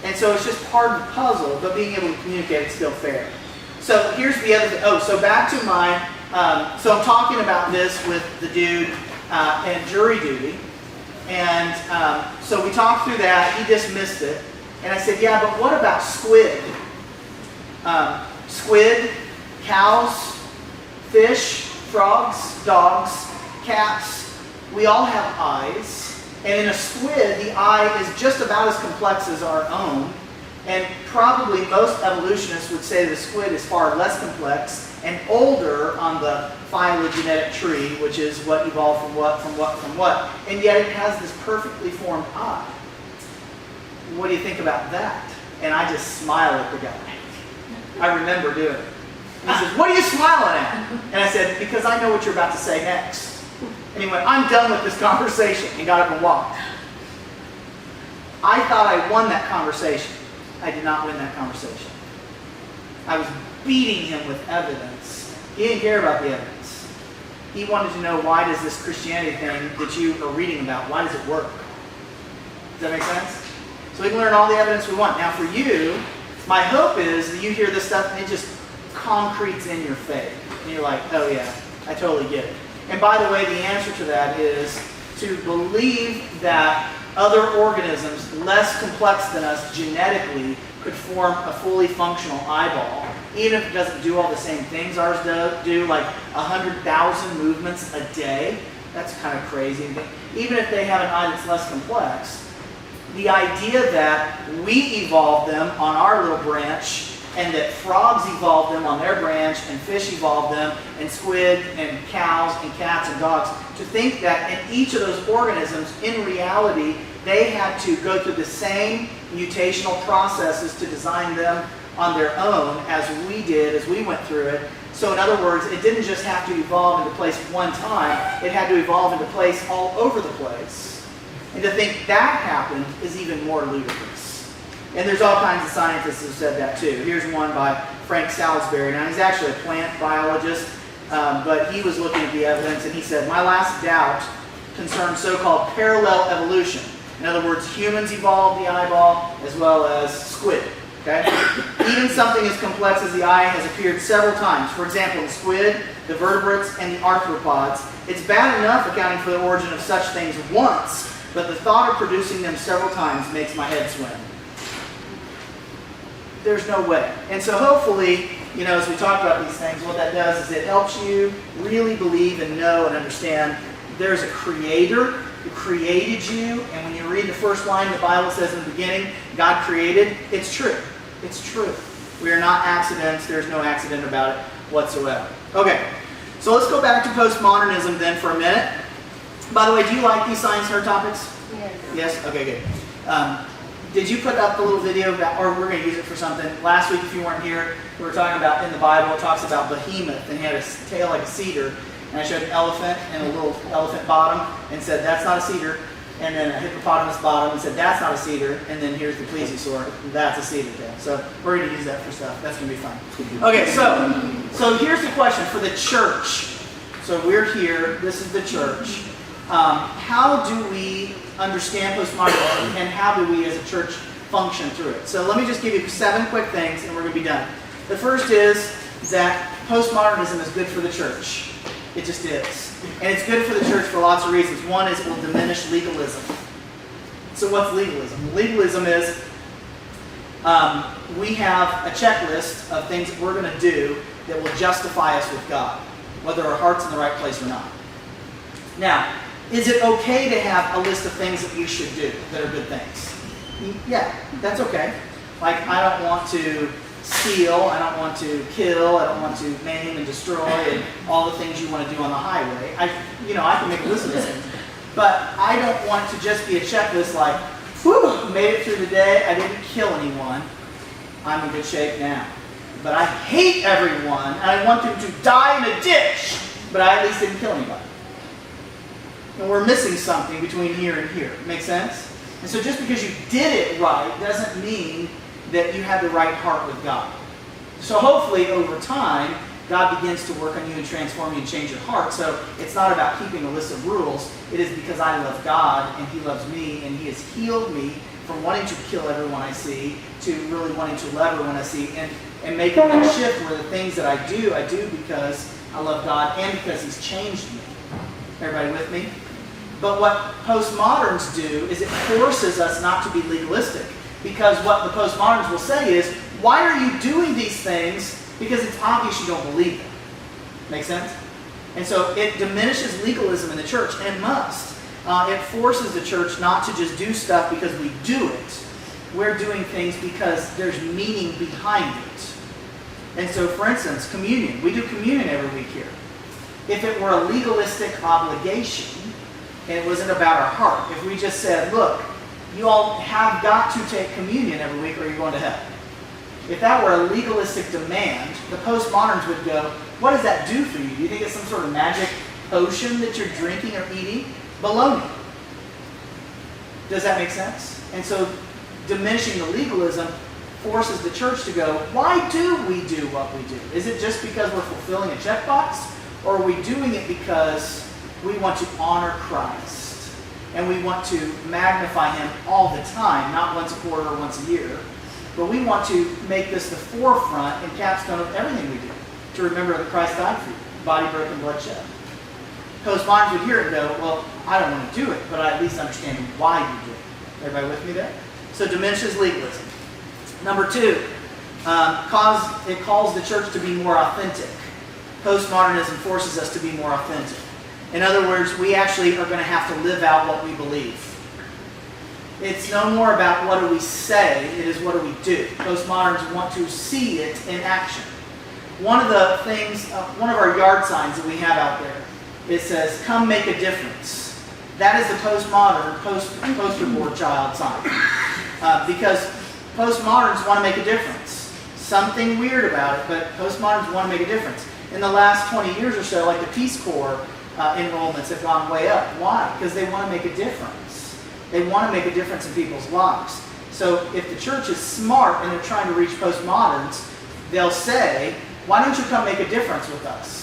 And so it's just part of the puzzle, but being able to communicate is still fair. So here's the other thing. Oh, so back to my, so I'm talking about this with the dude and jury duty. And so we talked through that. He dismissed it. And I said, yeah, but what about squid? Squid, cows, fish, frogs, dogs, cats. We all have eyes. And in a squid, the eye is just about as complex as our own. And probably most evolutionists would say the squid is far less complex and older on the phylogenetic tree, which is what evolved from what, and yet it has this perfectly formed eye. What do you think about that? And I just smile at the guy. I remember doing it. He says, "What are you smiling at?" And I said, "Because I know what you're about to say next." And he went, "I'm done with this conversation," and got up and walked. I thought I won that conversation. I did not win that conversation. I was beating him with evidence. He didn't care about the evidence. He wanted to know, why does this Christianity thing that you are reading about, why does it work? Does that make sense? So we can learn all the evidence we want. Now for you, my hope is that you hear this stuff and it just concretes in your faith. And you're like, oh yeah, I totally get it. And by the way, the answer to that is to believe that other organisms less complex than us genetically could form a fully functional eyeball, even if it doesn't do all the same things ours do, like 100,000 movements a day. That's kind of crazy. Even if they have an eye that's less complex, the idea that we evolved them on our little branch, and that frogs evolved them on their branch, and fish evolved them, and squid, and cows, and cats, and dogs, to think that in each of those organisms, in reality, they had to go through the same mutational processes to design them on their own as we did, as we went through it. So in other words, it didn't just have to evolve into place one time, it had to evolve into place all over the place. And to think that happened is even more ludicrous. And there's all kinds of scientists who said that too. Here's one by Frank Salisbury. Now he's actually a plant biologist, but he was looking at the evidence and he said, "My last doubt concerns so-called parallel evolution." In other words, humans evolved the eyeball as well as squid. Okay? Even something as complex as the eye has appeared several times. For example, in squid, the vertebrates, and the arthropods. It's bad enough accounting for the origin of such things once, but the thought of producing them several times makes my head swim. There's no way. And so hopefully, as we talk about these things, what that does is it helps you really believe and know and understand there's a creator who created you, and when you read the first line, the Bible says in the beginning, God created. It's true. It's true. We are not accidents. There's no accident about it whatsoever. Okay, so let's go back to postmodernism then for a minute. By the way, do you like these science nerd topics? Yes. Yes? Okay, good. Did you put up the little video about, or we're going to use it for something? Last week, if you weren't here, we were talking about, in the Bible, it talks about Behemoth, and he had a tail like a cedar. And I showed an elephant and a little elephant bottom and said, that's not a cedar. And then a hippopotamus bottom and said, that's not a cedar. And then here's the plesiosaur, that's a cedar tail. So we're going to use that for stuff. That's going to be fun. Okay, so here's the question for the church. So we're here, this is the church. How do we understand postmodernism, and how do we as a church function through it? So let me just give you 7 quick things and we're going to be done. The first is that postmodernism is good for the church. It just is. And it's good for the church for lots of reasons. One is it will diminish legalism. So what's legalism? Legalism is we have a checklist of things that we're going to do that will justify us with God, whether our heart's in the right place or not. Now, is it okay to have a list of things that we should do that are good things? Yeah, that's okay. Like, I don't want to steal, I don't want to kill, I don't want to maim and destroy, and all the things you want to do on the highway. I can make a list of those things. But I don't want to just be a checklist like, whew, made it through the day, I didn't kill anyone, I'm in good shape now. But I hate everyone, and I want them to die in a ditch, but I at least didn't kill anybody. And we're missing something between here and here. Make sense? And so just because you did it right doesn't mean that you have the right heart with God. So hopefully over time, God begins to work on you and transform you and change your heart. So it's not about keeping a list of rules. It is because I love God and He loves me and He has healed me from wanting to kill everyone I see to really wanting to love everyone I see and making that shift where the things that I do because I love God and because He's changed me. Everybody with me? But what postmoderns do is it forces us not to be legalistic. Because what the postmoderns will say is, why are you doing these things? Because it's obvious you don't believe them. Make sense? And so it diminishes legalism in the church, and it must. It forces the church not to just do stuff because we do it, we're doing things because there's meaning behind it. And so, for instance, communion. We do communion every week here. If it were a legalistic obligation, and it wasn't about our heart, if we just said, look, you all have got to take communion every week or you're going to hell. If that were a legalistic demand, the postmoderns would go, what does that do for you? Do you think it's some sort of magic potion that you're drinking or eating? Baloney. Does that make sense? And so diminishing the legalism forces the church to go, why do we do what we do? Is it just because we're fulfilling a checkbox? Or are we doing it because we want to honor Christ? And we want to magnify Him all the time, not once a quarter or once a year. But we want to make this the forefront and capstone of everything we do. To remember that Christ died for you, body broken, blood shed. Postmoderns would hear it and go, well, I don't want to do it, but I at least understand why you do it. Everybody with me there? So diminishes legalism. Number two, it calls the church to be more authentic. Postmodernism forces us to be more authentic. In other words, we actually are going to have to live out what we believe. It's no more about what do we say, it is what do we do. Postmoderns want to see it in action. One of the things, one of our yard signs that we have out there, it says, come make a difference. That is the postmodern, poster board child sign. Because postmoderns want to make a difference. Something weird about it, but postmoderns want to make a difference. In the last 20 years or so, like the Peace Corps enrollments have gone way up. Why? Because they want to make a difference. They want to make a difference in people's lives. So if the church is smart and they're trying to reach postmoderns, they'll say, why don't you come make a difference with us?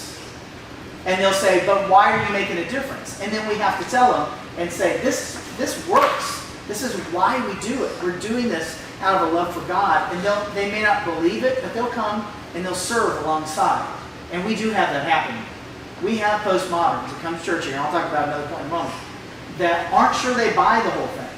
And they'll say, but why are you making a difference? And then we have to tell them and say, this works. This is why we do it. We're doing this out of a love for God. And they may not believe it, but they'll come and they'll serve alongside. And we do have that happening. We have postmoderns that come to church here, and I'll talk about another point in a moment, that aren't sure they buy the whole thing,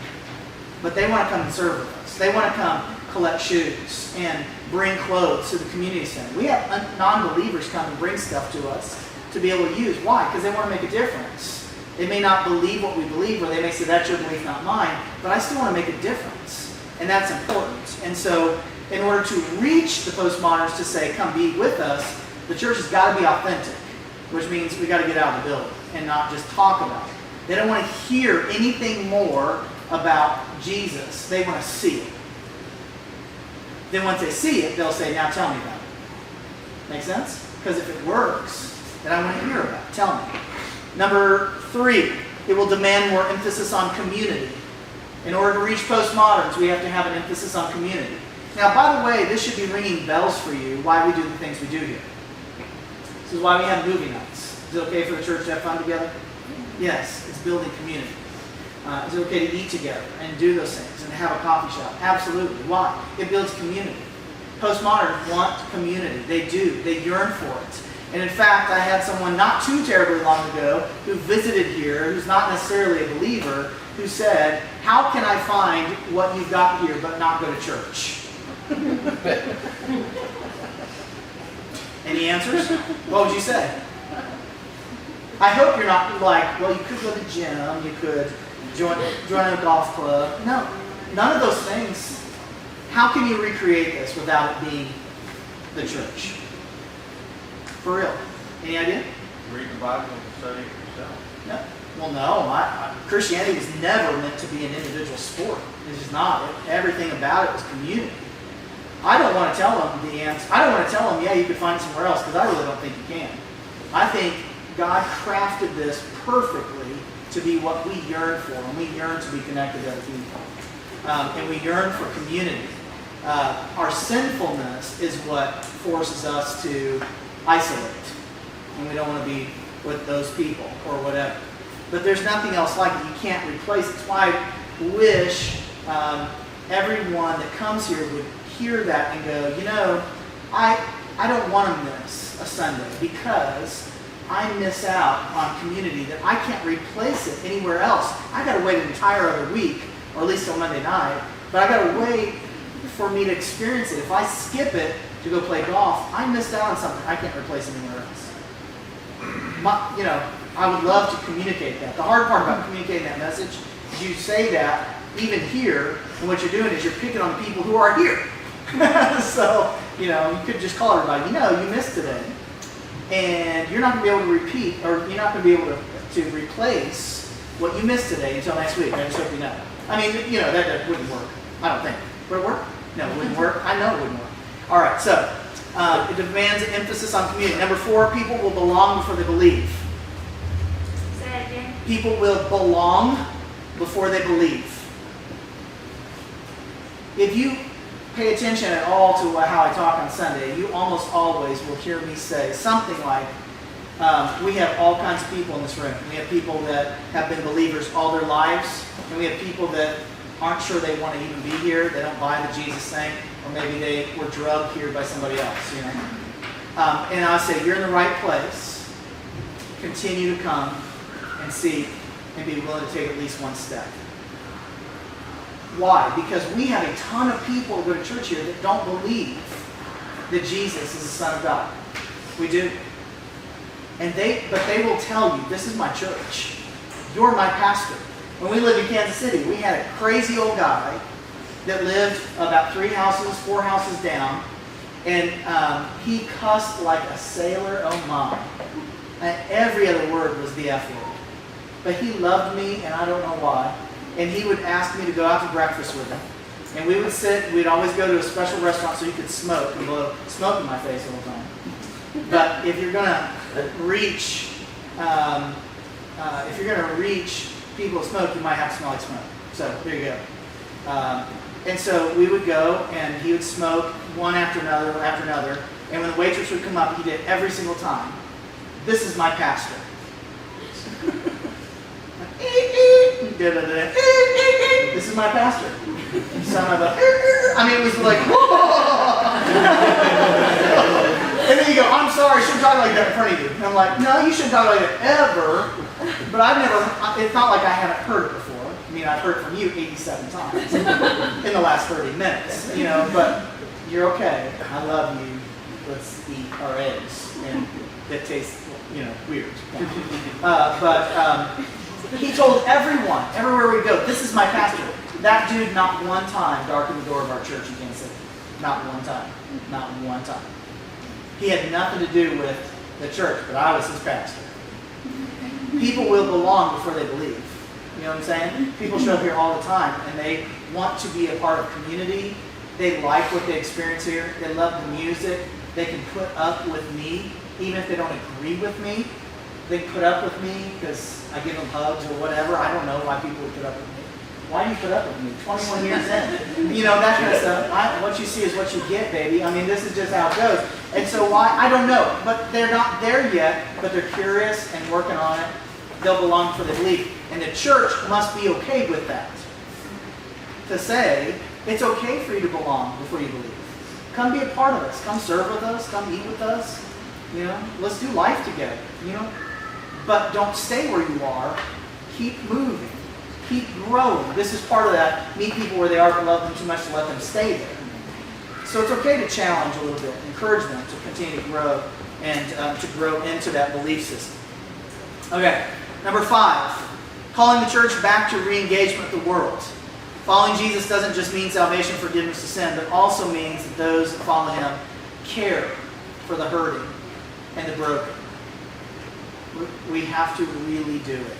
but they want to come and serve with us. They want to come collect shoes and bring clothes to the community center. We have non-believers come and bring stuff to us to be able to use. Why? Because they want to make a difference. They may not believe what we believe, or they may say, that's your belief, not mine, but I still want to make a difference. And that's important. And so in order to reach the postmoderns to say, come be with us, the church has got to be authentic, which means we got to get out of the building and not just talk about it. They don't want to hear anything more about Jesus. They want to see it. Then once they see it, they'll say, now tell me about it. Make sense? Because if it works, then I want to hear about it. Tell me. Number 3, it will demand more emphasis on community. In order to reach postmoderns, we have to have an emphasis on community. Now, by the way, this should be ringing bells for you why we do the things we do here. This is why we have movie nights. Is it okay for the church to have fun together? Yes, it's building community. Is it okay to eat together and do those things and have a coffee shop? Absolutely. Why? It builds community. Postmoderns want community. They do. They yearn for it. And in fact, I had someone not too terribly long ago who visited here, who's not necessarily a believer, who said, how can I find what you've got here but not go to church? Any answers? What would you say? I hope you're not like, well, you could go to the gym, you could join a golf club. No, none of those things. How can you recreate this without it being the church? For real. Any idea? Read the Bible and study it yourself. No. Well, no. Christianity was never meant to be an individual sport. It's just not. Everything about it was community. I don't want to tell them the answer. I don't want to tell them, yeah, you could find somewhere else, because I really don't think you can. I think God crafted this perfectly to be what we yearn for, and we yearn to be connected to other people. And we yearn for community. Our sinfulness is what forces us to isolate. And we don't want to be with those people or whatever. But there's nothing else like it. You can't replace it. That's why I wish everyone that comes here would hear that and go, you know, I don't want to miss a Sunday because I miss out on community that I can't replace it anywhere else. I got to wait an entire other week, or at least till Monday night, but I got to wait for me to experience it. If I skip it to go play golf, I missed out on something I can't replace anywhere else. I would love to communicate that. The hard part about communicating that message is you say that, even here, and what you're doing is you're picking on the people who are here. So, you could just call everybody, you missed today. And you're not going to be able to repeat, or you're not going to be able to replace what you missed today until next week. I just hope you know. I mean, that wouldn't work. I don't think. Would it work? No, it wouldn't work. I know it wouldn't work. All right, so it demands an emphasis on community. Number 4, people will belong before they believe. Say it again. People will belong before they believe. If you pay attention at all to how I talk on Sunday, you almost always will hear me say something like, we have all kinds of people in this room. We have people that have been believers all their lives, and we have people that aren't sure they want to even be here. They don't buy the Jesus thing, or maybe they were drugged here by somebody else. And I say, you're in the right place. Continue to come and seek and be willing to take at least one step. Why? Because we have a ton of people who go to church here that don't believe that Jesus is the Son of God. We do. But they will tell you, this is my church. You're my pastor. When we lived in Kansas City, we had a crazy old guy that lived about 4 houses down, and he cussed like a sailor, oh my. And every other word was the F word. But he loved me, and I don't know why. And he would ask me to go out to breakfast with him. And we would sit, we'd always go to a special restaurant so he could smoke and blow smoke in my face all the time. But if you're going to reach people who smoke, you might have to smell like smoke. So there you go. And so we would go, and he would smoke one after another, and when the waitress would come up, he did every single time. This is my pastor. This is my pastor. Son of a... it was like... And then you go, I'm sorry, I shouldn't talk like that in front of you. And I'm like, no, you shouldn't talk like that ever. But it's not like I haven't heard it before. I've heard it from you 87 times in the last 30 minutes. But you're okay. I love you. Let's eat our eggs. And that tastes, weird. But he told everyone, everywhere we go, this is my pastor. That dude not one time darkened the door of our church in Kansas City. Not one time. Not one time. He had nothing to do with the church, but I was his pastor. People will belong before they believe. You know what I'm saying? People show up here all the time, and they want to be a part of community. They like what they experience here. They love the music. They can put up with me, even if they don't agree with me. They put up with me because I give them hugs or whatever. I don't know why people would put up with me. Why do you put up with me? 21 years in. That kind of stuff. What you see is what you get, baby. This is just how it goes. And so why? I don't know. But they're not there yet, but they're curious and working on it. They'll belong for the belief. And the church must be okay with that. To say, it's okay for you to belong before you believe. Come be a part of us. Come serve with us. Come eat with us. Let's do life together. But don't stay where you are. Keep moving. Keep growing. This is part of that. Meet people where they are, but love them too much to let them stay there. So it's okay to challenge a little bit, encourage them to continue to grow and to grow into that belief system. Okay, number 5, calling the church back to re-engagement with the world. Following Jesus doesn't just mean salvation, forgiveness of sin, but also means that those that follow him care for the hurting and the broken. We have to really do it.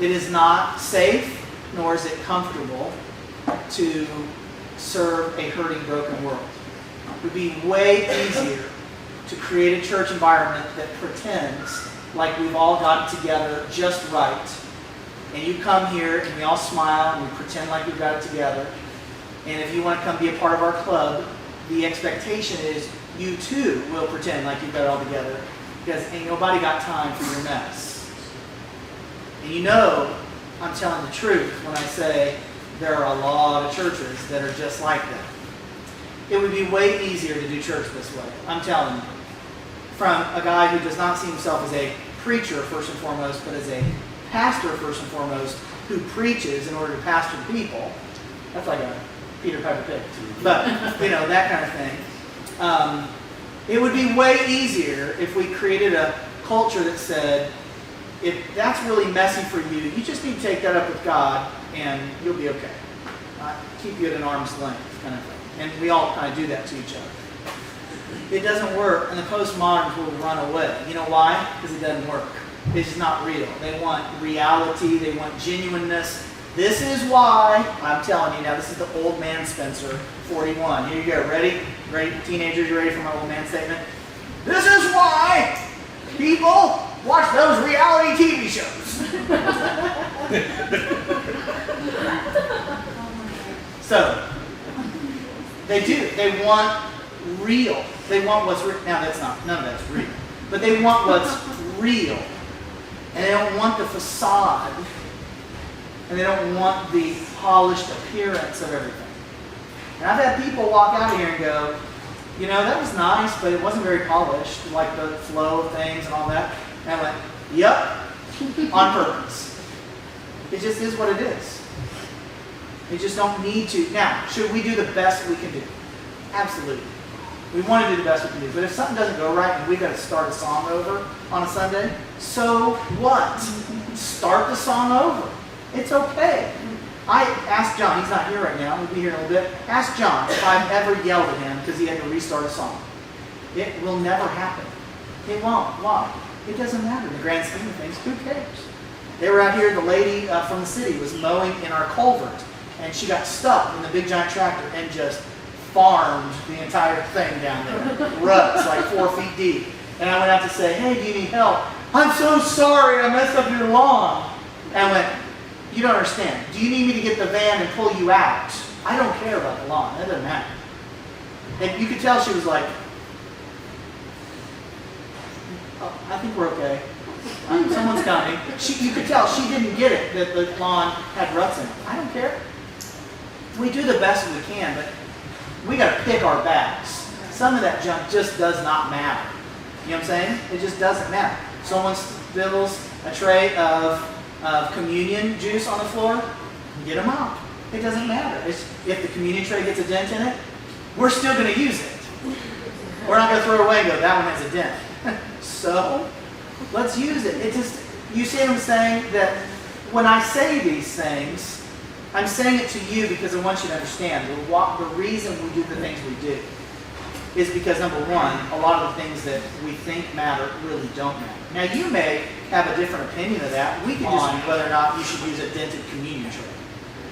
It is not safe, nor is it comfortable to serve a hurting, broken world. It would be way easier to create a church environment that pretends like we've all gotten together just right. And you come here and we all smile and we pretend like we've got it together. And if you want to come be a part of our club, the expectation is you too will pretend like you've got it all together, because ain't nobody got time for your mess. And I'm telling the truth when I say there are a lot of churches that are just like that. It would be way easier to do church this way. I'm telling you. From a guy who does not see himself as a preacher first and foremost, but as a pastor first and foremost, who preaches in order to pastor people. That's like a Peter Piper Pig. But, that kind of thing. It would be way easier if we created a culture that said, if that's really messy for you, you just need to take that up with God and you'll be okay. Keep you at an arm's length kind of thing. And we all kind of do that to each other. It doesn't work, and the postmoderns will run away. You know why? Because it doesn't work. It's just not real. They want reality. They want genuineness. This is why, I'm telling you now, this is the old man Spencer, 41. Here you go. Ready? Ready? Teenagers, you ready for my old man statement? This is why people watch those reality TV shows. So, they do. They want real. They want what's real. Now, none of that's real. But they want what's real. And they don't want the facade. And they don't want the polished appearance of everything. And I've had people walk out of here and go, you know, that was nice, but it wasn't very polished, like the flow of things and all that. And I went, yep, on purpose. It just is what it is. You just don't need to. Now, should we do the best we can do? Absolutely. We want to do the best we can do. But if something doesn't go right and we've got to start a song over on a Sunday, so what? Start the song over. It's okay. I asked John, he's not here right now, he'll be here in a little bit. Ask John if I've ever yelled at him because he had to restart a song. It will never happen. It won't. Why? It doesn't matter in the grand scheme of things. Who cares? They were out here, the lady from the city was mowing in our culvert, and she got stuck in the big giant tractor and just farmed the entire thing down there. Ruts, like 4 feet deep. And I went out to say, hey, do you need help? I'm so sorry, I messed up your lawn. And I went, you don't understand. Do you need me to get the van and pull you out? I don't care about the lawn. That doesn't matter. And you could tell she was like, oh, I think we're okay. Someone's coming. You could tell she didn't get it, that the lawn had ruts in it. I don't care. We do the best we can, but we got to pick our battles. Some of that junk just does not matter. You know what I'm saying? It just doesn't matter. Someone spills a tray of communion juice on the floor, get them out. It doesn't matter. If the communion tray gets a dent in it, we're still going to use it. We're not going to throw it away and go, that one has a dent. So, let's use it. You see what I'm saying? That when I say these things, I'm saying it to you because I want you to understand the reason we do the things we do is because, number one, a lot of the things that we think matter really don't matter. Now, you may have a different opinion of that. We can disagree whether or not you should use a dented communion tray.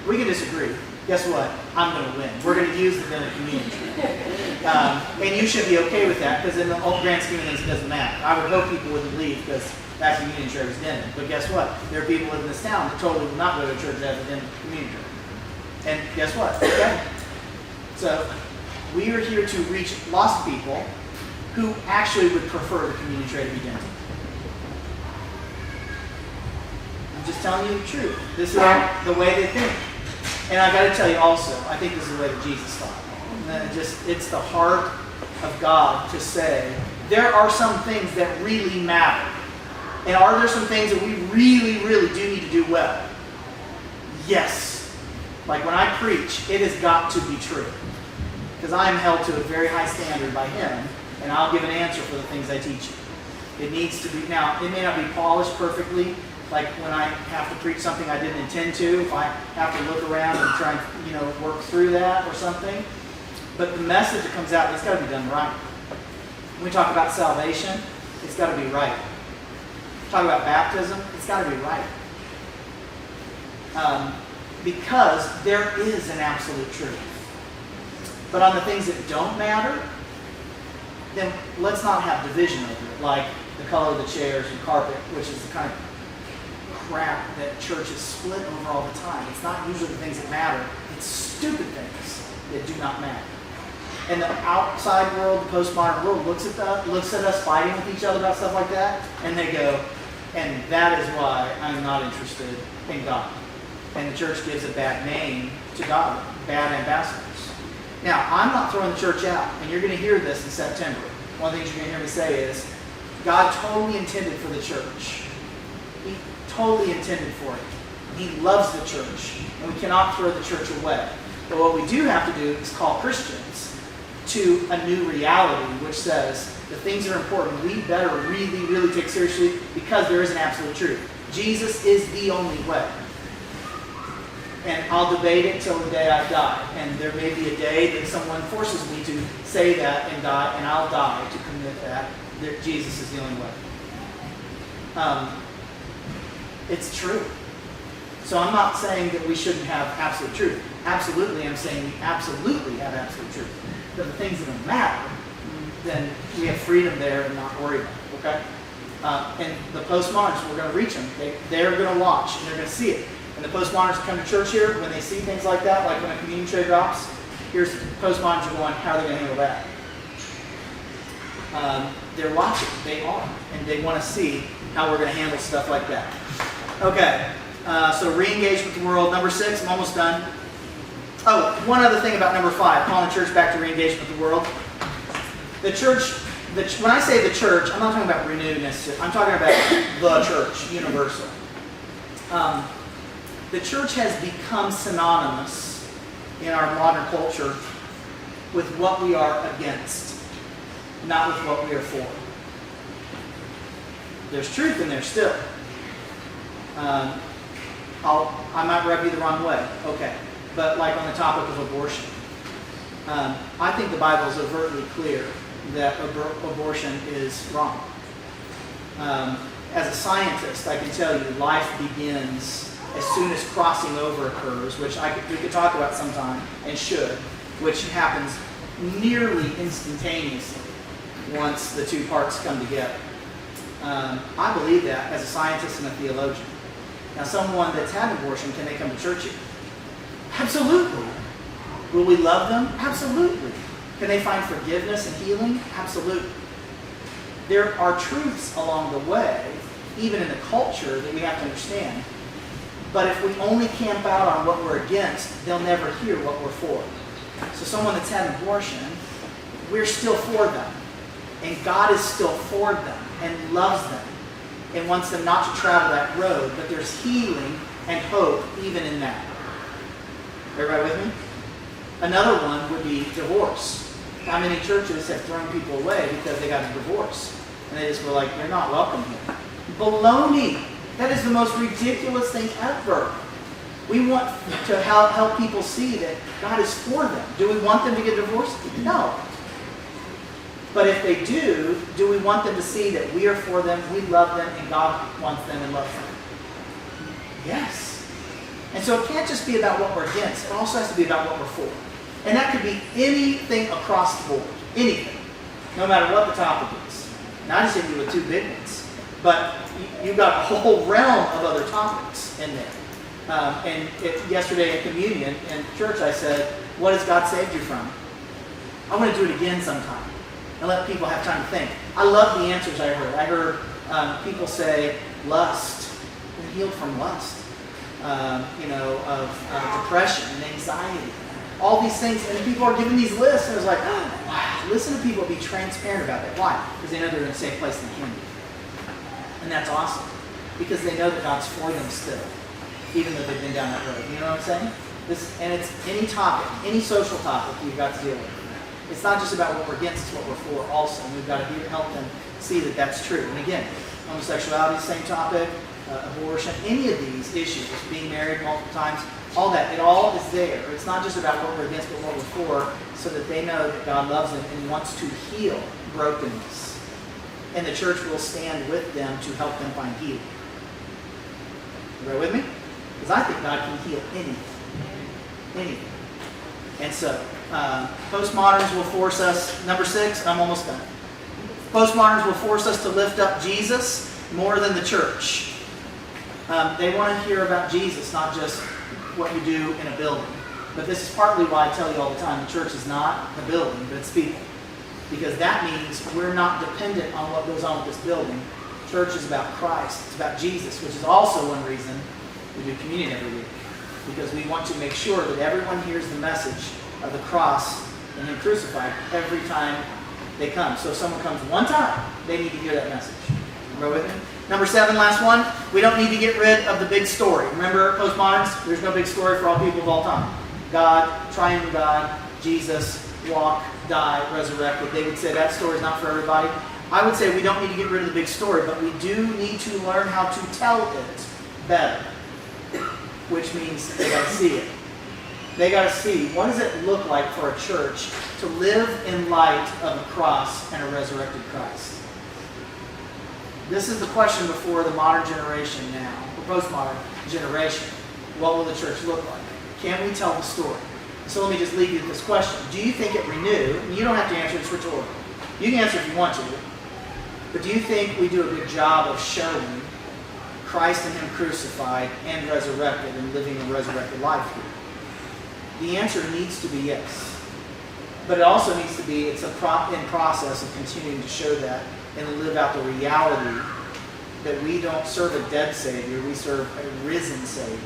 We can disagree. Guess what? I'm going to win. We're going to use the dented communion tray. And you should be okay with that because in the whole grand scheme of things, it doesn't matter. I would hope people wouldn't leave because that communion tray was dented. But guess what? There are people in this town that totally will not go to a church that has a dented communion tray. And guess what? Okay. So, we are here to reach lost people who actually would prefer the communion tray to be dented. I'm just telling you the truth. This is the way they think. And I got to tell you also, I think this is the way that Jesus thought. It's the heart of God to say, there are some things that really matter. And are there some things that we really, really do need to do well? Yes. Like when I preach, it has got to be true. Because I am held to a very high standard by Him, and I'll give an answer for the things I teach you. It needs to be, now, it may not be polished perfectly, like when I have to preach something I didn't intend to, if I have to look around and try and, work through that or something. But the message that comes out, it's got to be done right. When we talk about salvation, it's got to be right. Talk about baptism, it's got to be right. Because there is an absolute truth. But on the things that don't matter, then let's not have division over it, like the color of the chairs and carpet, which is the kind of crap that churches split over all the time. It's not usually the things that matter. It's stupid things that do not matter. And the outside world, the postmodern world, looks at us fighting with each other about stuff like that, and they go, and that is why I'm not interested in God. And the church gives a bad name to God, bad ambassadors. Now, I'm not throwing the church out, and you're going to hear this in September. One of the things you're going to hear me say is, God totally intended for the church. He totally intended for it. He loves the church, and we cannot throw the church away. But what we do have to do is call Christians to a new reality, which says the things that are important, we better really, really take seriously because there is an absolute truth. Jesus is the only way. And I'll debate it till the day I die. And there may be a day that someone forces me to say that and die, and I'll die to commit that Jesus is the only way. It's true. So I'm not saying that we shouldn't have absolute truth. Absolutely, I'm saying we absolutely have absolute truth. But the things that don't matter, then we have freedom there and not worry about it, okay? And the postmoderns, we're going to reach them. They're going to watch, and they're going to see it. And the postmoderns come to church here, when they see things like that, like when a communion tray drops, here's postmoderns are going, how are they going to handle that? They're watching. They are. And they want to see how we're going to handle stuff like that. Okay. So re-engage with the world. Number 6, I'm almost done. Oh, one other thing about number 5, calling the church back to re-engage with the world. The church, when I say the church, I'm not talking about renewed necessarily. I'm talking about the church, universal. The church has become synonymous in our modern culture with what we are against, not with what we are for. There's truth in there still. I might rub you the wrong way. Okay. But like on the topic of abortion. I think the Bible is overtly clear that abortion is wrong. As a scientist, I can tell you life begins as soon as crossing over occurs, which we could talk about sometime, and should, which happens nearly instantaneously once the two parts come together. I believe that as a scientist and a theologian. Now, someone that's had an abortion, can they come to church here? Absolutely. Will we love them? Absolutely. Can they find forgiveness and healing? Absolutely. There are truths along the way, even in the culture, that we have to understand. But if we only camp out on what we're against, they'll never hear what we're for. So someone that's had an abortion, we're still for them. And God is still for them and loves them and wants them not to travel that road. But there's healing and hope even in that. Everybody with me? Another one would be divorce. How many churches have thrown people away because they got a divorce? And they just were like, you're not welcome here. Baloney! That is the most ridiculous thing ever. We want to help people see that God is for them. Do we want them to get divorced? No. But if they do we want them to see that we are for them, we love them, and God wants them and loves them? Yes. And so it can't just be about what we're against. It also has to be about what we're for. And that could be anything across the board. Anything. No matter what the topic is. Now, I just hit you with 2 big ones. But you've got a whole realm of other topics in there. Yesterday in communion in church, I said, what has God saved you from? I want to do it again sometime and let people have time to think. I love the answers I heard. I heard people say lust. We're healed from lust. Of depression and anxiety. All these things. And people are giving these lists. And I was like, oh, wow. Listen to people be transparent about that. Why? Because they know they're in a safe place in the kingdom. And that's awesome. Because they know that God's for them still. Even though they've been down that road. You know what I'm saying? And it's any topic, any social topic you've got to deal with. It's not just about what we're against, it's what we're for also. And we've got to help them see that that's true. And again, homosexuality, same topic, abortion, any of these issues, being married multiple times, all that, it all is there. It's not just about what we're against, but what we're for, so that they know that God loves them and wants to heal brokenness. And the church will stand with them to help them find healing. You right with me? Because I think God can heal anything. Anything. And so, postmoderns will force us, number 6, I'm almost done. Postmoderns will force us to lift up Jesus more than the church. They want to hear about Jesus, not just what you do in a building. But this is partly why I tell you all the time, the church is not the building, but it's people. Because that means we're not dependent on what goes on with this building. Church is about Christ. It's about Jesus, which is also one reason we do communion every week. Because we want to make sure that everyone hears the message of the cross and Him crucified every time they come. So if someone comes one time, they need to hear that message. Go with me? Number 7, last one. We don't need to get rid of the big story. Remember, postmoderns, there's no big story for all people of all time. God, triune God, Jesus, walk, die, resurrected. They would say that story is not for everybody. I would say we don't need to get rid of the big story, but we do need to learn how to tell it better. which means they got to see it. They got to see, what does it look like for a church to live in light of a cross and a resurrected Christ? This is the question before the modern generation now, or postmodern generation. What will the church look like? Can we tell the story? So let me just leave you with this question. Do you think it renewed? And you don't have to answer, it's rhetorical. You can answer if you want to. But do you think we do a good job of showing Christ and Him crucified and resurrected and living a resurrected life here? The answer needs to be yes. But it also needs to be, it's in process of continuing to show that and live out the reality that we don't serve a dead Savior, we serve a risen Savior.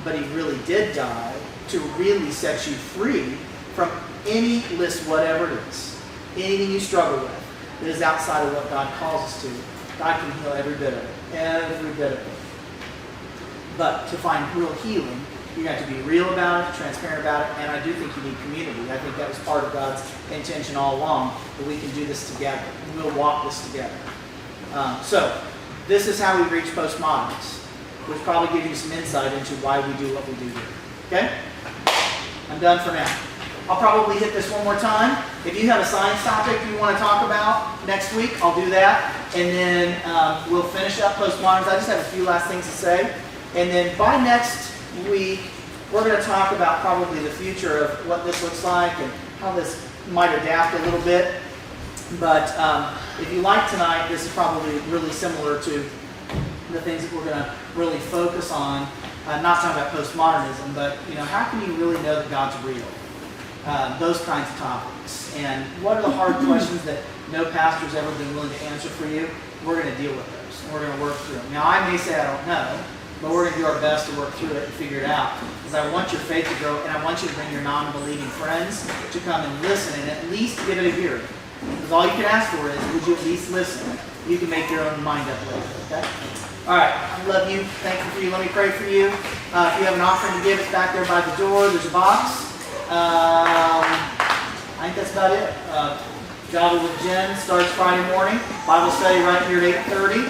But He really did die to really set you free from any list, whatever it is, anything you struggle with that is outside of what God calls us to. God can heal every bit of it, every bit of it. But to find real healing, you have to be real about it, transparent about it, and I do think you need community. I think that was part of God's intention all along, that we can do this together. And we'll walk this together. So, this is how we reach postmodernists, which probably gives you some insight into why we do what we do here. Okay? I'm done for now. I'll probably hit this one more time. If you have a science topic you want to talk about next week, I'll do that. And then we'll finish up postmoderns. I just have a few last things to say. And then by next week, we're going to talk about probably the future of what this looks like and how this might adapt a little bit. But if you like tonight, this is probably really similar to the things that we're going to really focus on. Not talking about postmodernism, but how can you really know that God's real? Those kinds of topics. And what are the hard questions that no pastor's ever been willing to answer for you? We're going to deal with those. And we're going to work through them. Now, I may say I don't know, but we're going to do our best to work through it and figure it out. Because I want your faith to grow, and I want you to bring your non-believing friends to come and listen and at least give it a hearing. Because all you can ask for is, would you at least listen? You can make your own mind up later, okay? All right, I love you. Thankful for you. Let me pray for you. If you have an offering to give, it's back there by the door. There's a box. I think that's about it. Java with Jen starts Friday morning. Bible study right here at 8:30.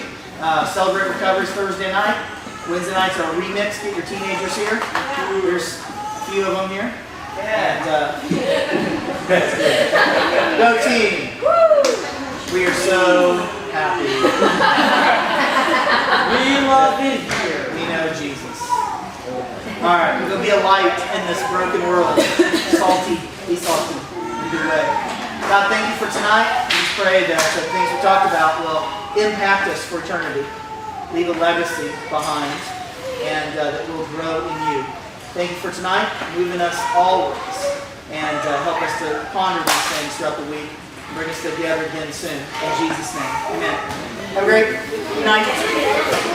Celebrate Recoveries Thursday night. Wednesday nights are a remix. Get your teenagers here. There's a few of them here. And go team. We are so happy. We love it here. We know Jesus. All right, we're going to be a light in this broken world. Salty, be salty in a good way. God, thank you for tonight. We pray that the things we talked about will impact us for eternity, leave a legacy behind, and that we'll grow in you. Thank you for tonight, moving us always, and help us to ponder these things throughout the week. Bring us together again soon. In Jesus' name, amen. Have a great night.